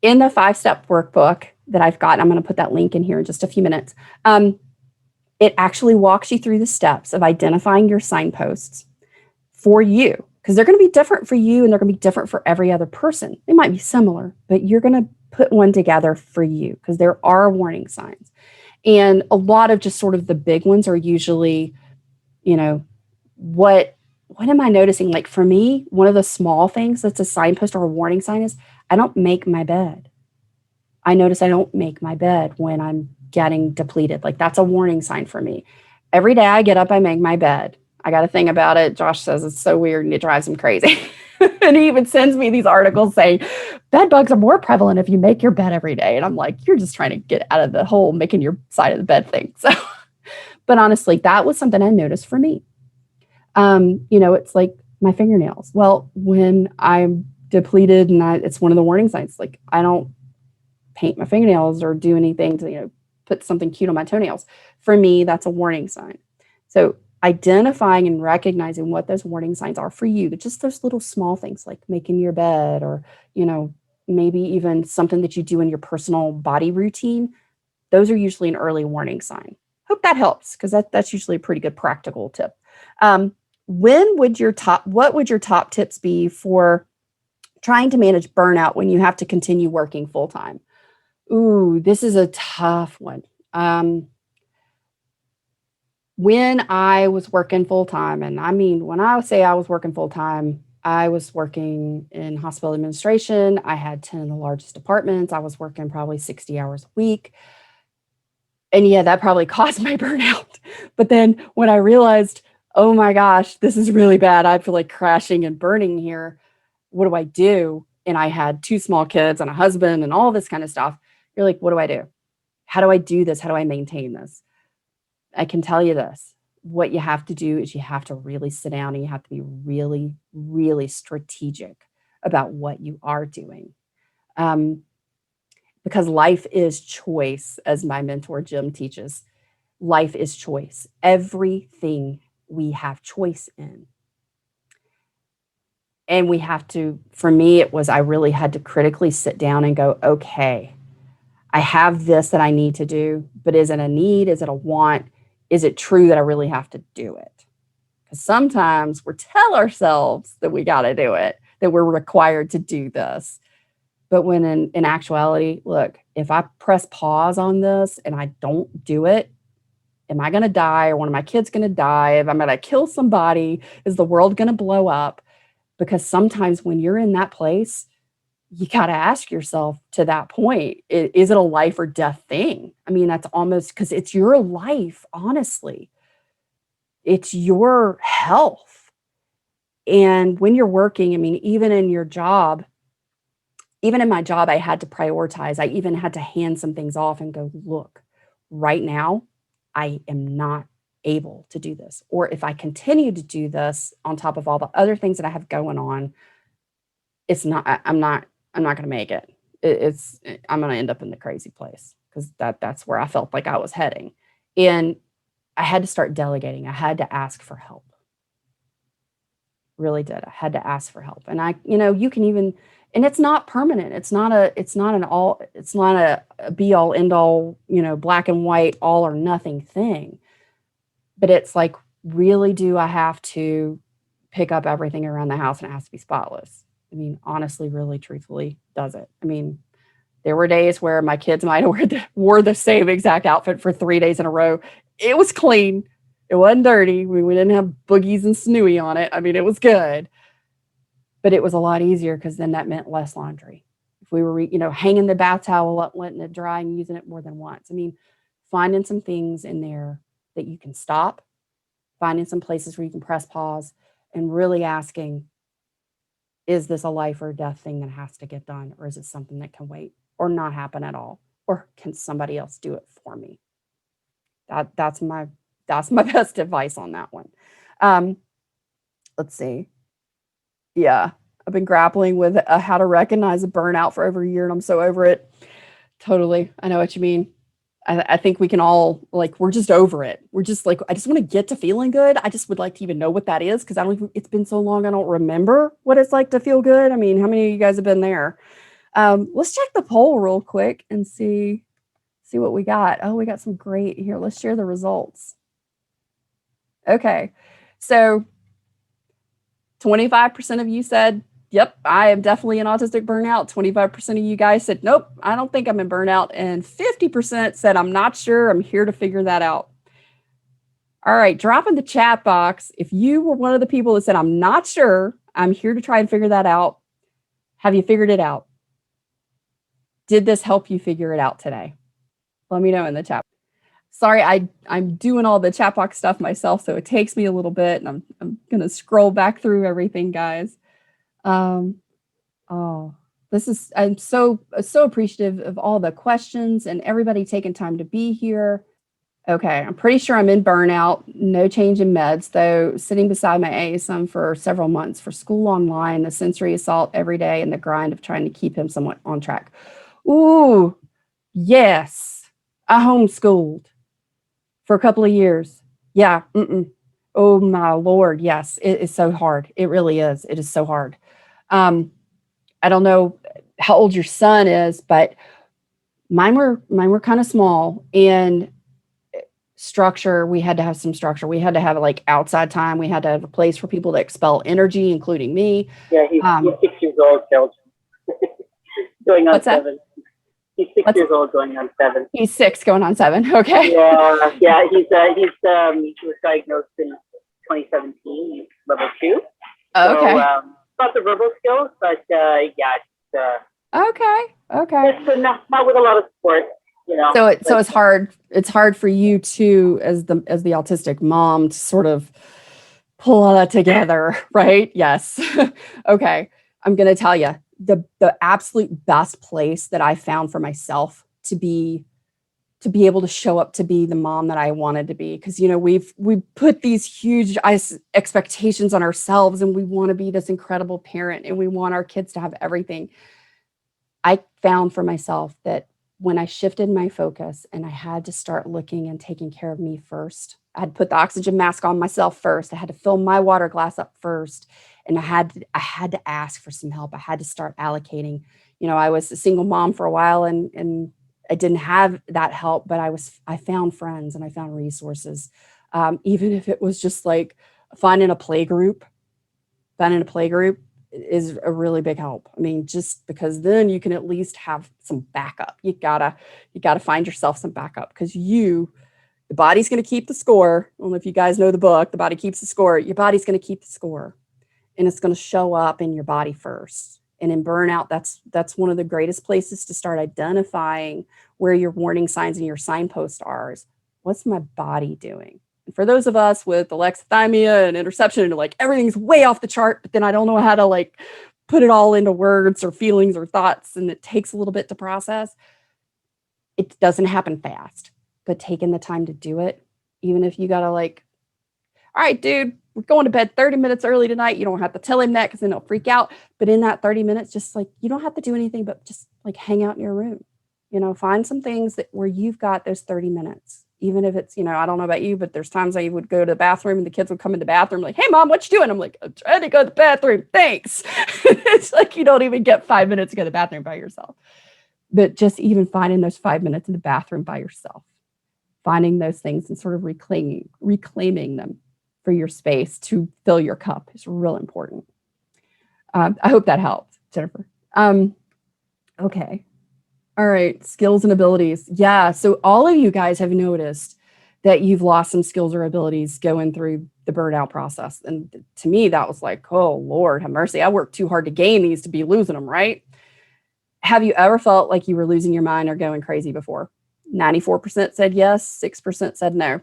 In the 5-step workbook that I've got, I'm going to put that link in here in just a few minutes. It actually walks you through the steps of identifying your signposts for you. because they're going to be different for you and they're going to be different for every other person. They might be similar, but you're going to put one together for you because there are warning signs. And a lot of just sort of the big ones are usually, you know, what am I noticing? Like for me, one of the small things that's a signpost or a warning sign is I don't make my bed. I notice I don't make my bed when I'm getting depleted. Like that's a warning sign for me. Every day I get up, I make my bed. I got a thing about it. Josh says it's so weird and it drives him crazy. And he even sends me these articles saying bed bugs are more prevalent if you make your bed every day. And I'm like, you're just trying to get out of the whole making your side of the bed thing. So, but honestly, that was something I noticed for me. It's like my fingernails. Well, when I'm depleted and it's one of the warning signs, like I don't paint my fingernails or do anything to, put something cute on my toenails. For me, that's a warning sign. So identifying and recognizing what those warning signs are for you, just those little small things like making your bed or, maybe even something that you do in your personal body routine, those are usually an early warning sign. Hope that helps because that's usually a pretty good practical tip. What would your top tips be for trying to manage burnout when you have to continue working full time? Ooh, this is a tough one. When I was working full time, and I mean, when I say I was working full time, I was working in hospital administration. I had 10 of the largest departments. I was working probably 60 hours a week. And yeah, that probably caused my burnout. But then when I realized, oh my gosh, this is really bad. I feel like crashing and burning here. What do I do? And I had 2 small kids and a husband and all this kind of stuff. You're like, what do I do? How do I do this? How do I maintain this? I can tell you this. What you have to do is you have to really sit down and you have to be really, really strategic about what you are doing. Because life is choice, as my mentor Jim teaches. Life is choice. Everything we have choice in. And we have to, for me, I really had to critically sit down and go, okay, I have this that I need to do, but is it a need? Is it a want? Is it true that I really have to do it? Because sometimes we tell ourselves that we got to do it, that we're required to do this. But when in actuality, look, if I press pause on this and I don't do it, am I going to die? Or one of my kids going to die? If I'm going to kill somebody, is the world going to blow up? Because sometimes when you're in that place, you got to ask yourself to that point, is it a life or death thing? I mean, that's almost because it's your life, honestly. It's your health. And when you're working, I mean, even in your job, even in my job, I had to prioritize. I even had to hand some things off and go, look, right now, I am not able to do this. Or if I continue to do this on top of all the other things that I have going on, I'm not going to make it. I'm going to end up in the crazy place because that's where I felt like I was heading. And I had to start delegating. I had to ask for help. Really did. I had to ask for help. And you can even, and it's not permanent. It's not a be all end all, black and white, all or nothing thing. But it's like, really, do I have to pick up everything around the house and it has to be spotless? I mean, honestly, really, truthfully, does it? I mean, there were days where my kids might have wore the same exact outfit for 3 days in a row. It was clean. It wasn't dirty. We didn't have boogies and snooey on it. I mean, it was good. But it was a lot easier because then that meant less laundry. If we were, hanging the bath towel up, letting it dry and using it more than once. I mean, finding some things in there that you can stop, finding some places where you can press pause and really asking, is this a life or death thing that has to get done? Or is it something that can wait or not happen at all? Or can somebody else do it for me? That's my best advice on that one. Let's see. Yeah, I've been grappling with how to recognize a burnout for over a year, and I'm so over it. Totally, I know what you mean. I think we can all we're just over it. We're just like, I just want to get to feeling good. I just would like to even know what that is because it's been so long I don't remember what it's like to feel good. I mean, how many of you guys have been there? Let's check the poll real quick and see what we got. Oh, we got some great here. Let's share the results. Okay, so 25% of you said, yep, I am definitely in autistic burnout. 25% of you guys said, nope, I don't think I'm in burnout. And 50% said, I'm not sure. I'm here to figure that out. All right, drop in the chat box if you were one of the people that said, I'm not sure. I'm here to try and figure that out. Have you figured it out? Did this help you figure it out today? Let me know in the chat. Sorry, I'm doing all the chat box stuff myself, so it takes me a little bit, and I'm going to scroll back through everything, guys. I'm so appreciative of all the questions and everybody taking time to be here. Okay, I'm pretty sure I'm in burnout, no change in meds, though sitting beside my ASM for several months for school online, the sensory assault every day, and the grind of trying to keep him somewhat on track. Ooh, yes, I homeschooled for a couple of years. Yeah, oh my Lord, yes, it is so hard. It really is. It is so hard. I don't know how old your son is, but mine were kind of small, and structure, we had to have some structure. We had to have like outside time. We had to have a place for people to expel energy, including me. Yeah, he's 6 years old, Belgium. Going on 7. He's 6 years old, going on 7. He's 6, going on 7. Okay. Yeah. He was diagnosed in 2017. He's level 2. Okay. So, not the verbal skills, but okay. It's not with a lot of support. You know, so it's hard. It's hard for you too, as the autistic mom, to sort of pull all that together, right? Yes. Okay. I'm going to tell you the absolute best place that I found for myself to be able to show up to be the mom that I wanted to be. Because, we put these huge expectations on ourselves, and we want to be this incredible parent, and we want our kids to have everything. I found for myself that when I shifted my focus and I had to start looking and taking care of me first, I had to put the oxygen mask on myself first. I had to fill my water glass up first. And I had to ask for some help. I had to start allocating. I was a single mom for a while, and I didn't have that help, but I found friends and I found resources. Even if it was just like finding a play group is a really big help. I mean, just because then you can at least have some backup. You gotta find yourself some backup, because the body's going to keep the score. I don't know if you guys know the book, The Body Keeps the Score. Your body's going to keep the score, and it's going to show up in your body first. And in burnout, that's one of the greatest places to start identifying where your warning signs and your signposts are. What's my body doing? And for those of us with alexithymia and interception, and like everything's way off the chart, but then I don't know how to like put it all into words or feelings or thoughts, and it takes a little bit to process. It doesn't happen fast, but taking the time to do it, even if you gotta like, all right, dude, we're going to bed 30 minutes early tonight. You don't have to tell him that, because then he'll freak out. But in that 30 minutes, just like, you don't have to do anything but just like hang out in your room. Find some things where you've got those 30 minutes. Even if it's, I don't know about you, but there's times I would go to the bathroom and the kids would come in the bathroom like, hey, Mom, what you doing? I'm like, I'm trying to go to the bathroom. Thanks. It's like you don't even get 5 minutes to go to the bathroom by yourself. But just even finding those 5 minutes in the bathroom by yourself, finding those things and sort of reclaiming them for your space to fill your cup is real important. I hope that helped, Jennifer. Okay. All right, skills and abilities. Yeah, so all of you guys have noticed that you've lost some skills or abilities going through the burnout process. And to me, that was like, oh, Lord, have mercy. I worked too hard to gain these to be losing them, right? Have you ever felt like you were losing your mind or going crazy before? 94% said yes, 6% said no.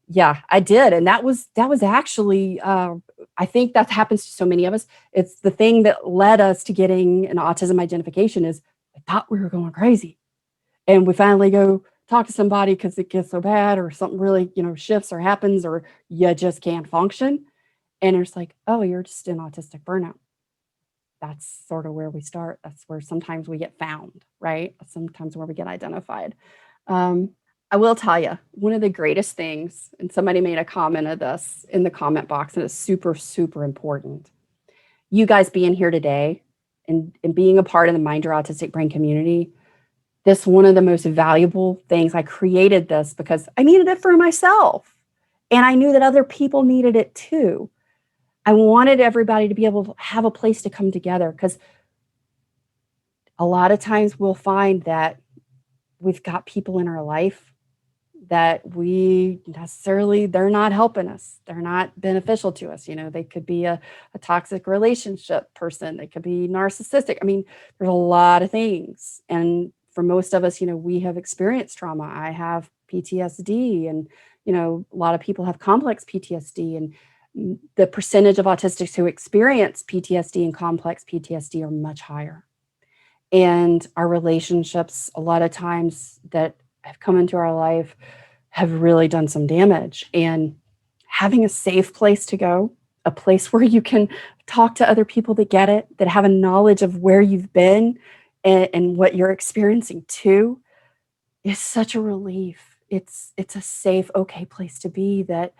Yeah, I did. And that was actually, I think that happens to so many of us. It's the thing that led us to getting an autism identification is, I thought we were going crazy. And we finally go talk to somebody because it gets so bad, or something really, shifts or happens, or you just can't function. And it's like, oh, you're just in autistic burnout. That's sort of where we start. That's where sometimes we get found, right? Sometimes where we get identified. I will tell you, one of the greatest things, and somebody made a comment of this in the comment box, and it's super, super important. You guys being here today and being a part of the Mind Your Autistic Brain community, this one of the most valuable things. I created this because I needed it for myself. And I knew that other people needed it too. I wanted everybody to be able to have a place to come together, because a lot of times we'll find that we've got people in our life that they're not helping us. They're not beneficial to us. They could be a toxic relationship person. They could be narcissistic. I mean, there's a lot of things. And for most of us, we have experienced trauma. I have PTSD, and, a lot of people have complex PTSD, and the percentage of autistics who experience PTSD and complex PTSD are much higher. And our relationships, a lot of times that have come into our life, have really done some damage. And having a safe place to go, a place where you can talk to other people that get it, that have a knowledge of where you've been and what you're experiencing too, is such a relief. It's a safe, okay place to be, that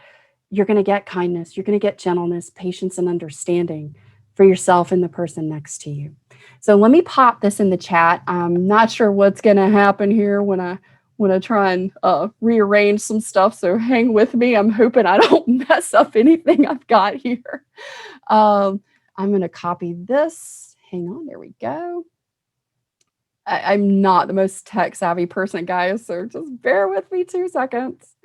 you're going to get kindness, you're going to get gentleness, patience, and understanding for yourself and the person next to you. So let me pop this in the chat. I'm not sure what's going to happen here when I try and rearrange some stuff, so hang with me. I'm hoping I don't mess up anything I've got here. I'm going to copy this. Hang on, there we go. I'm not the most tech savvy person, guys, so just bear with me 2 seconds.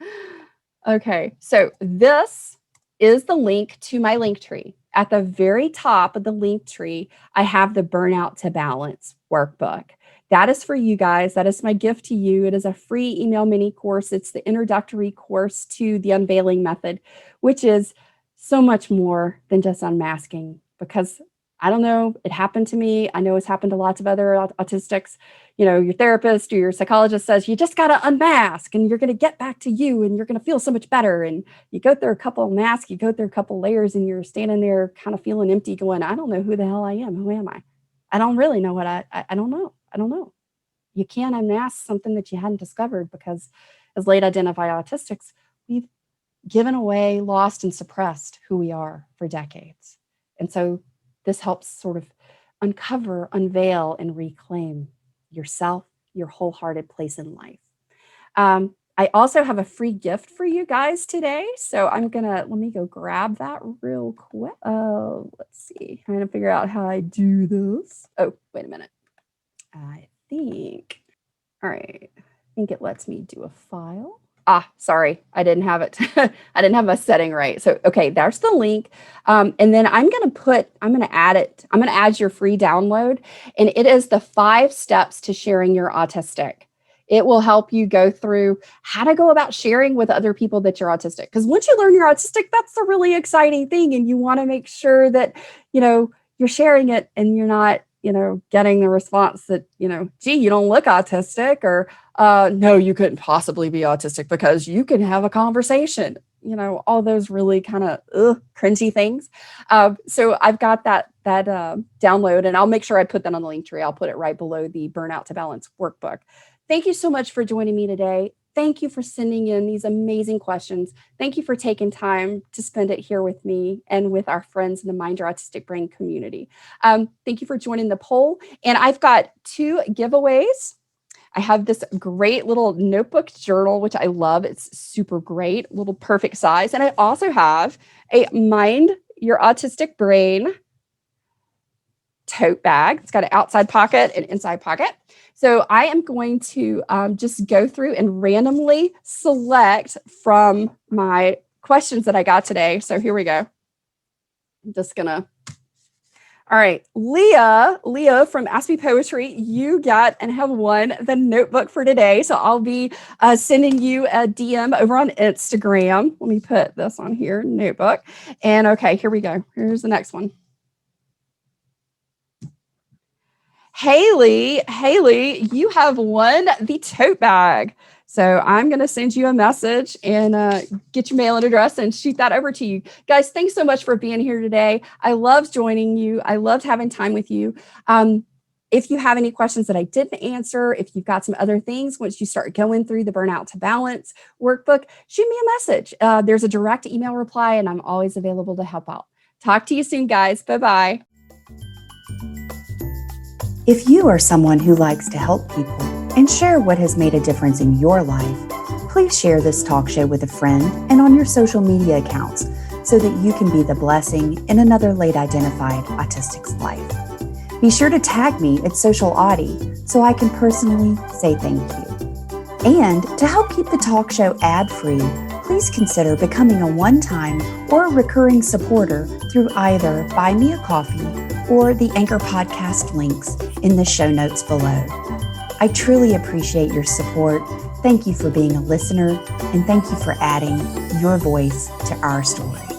Okay, so this is the link to my link tree. At the very top of the link tree, I have the Burnout to Balance workbook. That is for you guys. That is my gift to you. It is a free email mini course. It's the introductory course to the unveiling method, which is so much more than just unmasking, because I don't know, it happened to me. I know it's happened to lots of other autistics. Your therapist or your psychologist says, you just got to unmask and you're going to get back to you and you're going to feel so much better. And you go through a couple of masks, you go through a couple of layers, and you're standing there kind of feeling empty going, I don't know who the hell I am. Who am I? I don't really know what I don't know. I don't know. You can't unmask something that you hadn't discovered, because as late identified autistics, we've given away, lost, and suppressed who we are for decades. And so this helps sort of uncover, unveil, and reclaim yourself, your wholehearted place in life. I also have a free gift for you guys today. So let me go grab that real quick. Let's see, trying to figure out how I do this. Oh, wait a minute. I think it lets me do a file. Sorry, I didn't have it. I didn't have my setting right. So, okay, there's the link. And then I'm going to add your free download. And it is the 5 steps to sharing your autistic. It will help you go through how to go about sharing with other people that you're autistic. Because once you learn you're autistic, that's a really exciting thing. And you want to make sure that, you're sharing it and you're not, getting the response that, gee, you don't look autistic, or no, you couldn't possibly be autistic because you can have a conversation, all those really kind of cringy things. So I've got that download, and I'll make sure I put that on the link tree. I'll put it right below the Burnout to Balance workbook. Thank you so much for joining me today. Thank you for sending in these amazing questions. Thank you for taking time to spend it here with me and with our friends in the Mind Your Autistic Brain community. Thank you for joining the poll. And I've got 2 giveaways. I have this great little notebook journal, which I love. It's super great, little perfect size. And I also have a Mind Your Autistic Brain tote bag. It's got an outside pocket and inside pocket. So I am going to just go through and randomly select from my questions that I got today. So here we go. I'm just gonna. All right, Leah from Ask Me Poetry, you got and have won the notebook for today. So I'll be sending you a DM over on Instagram. Let me put this on here, notebook. And okay, here we go. Here's the next one. Haley, you have won the tote bag. So I'm going to send you a message and get your mailing address and shoot that over to you. Guys, thanks so much for being here today. I loved joining you. I loved having time with you. If you have any questions that I didn't answer, if you've got some other things, once you start going through the Burnout to Balance workbook, shoot me a message. There's a direct email reply, and I'm always available to help out. Talk to you soon, guys. Bye-bye. If you are someone who likes to help people and share what has made a difference in your life, please share this talk show with a friend and on your social media accounts so that you can be the blessing in another late identified autistic's life. Be sure to tag me at Social Autie so I can personally say thank you. And to help keep the talk show ad-free, please consider becoming a one-time or recurring supporter through either Buy Me a Coffee or the Anchor podcast links in the show notes below. I truly appreciate your support. Thank you for being a listener, and thank you for adding your voice to our story.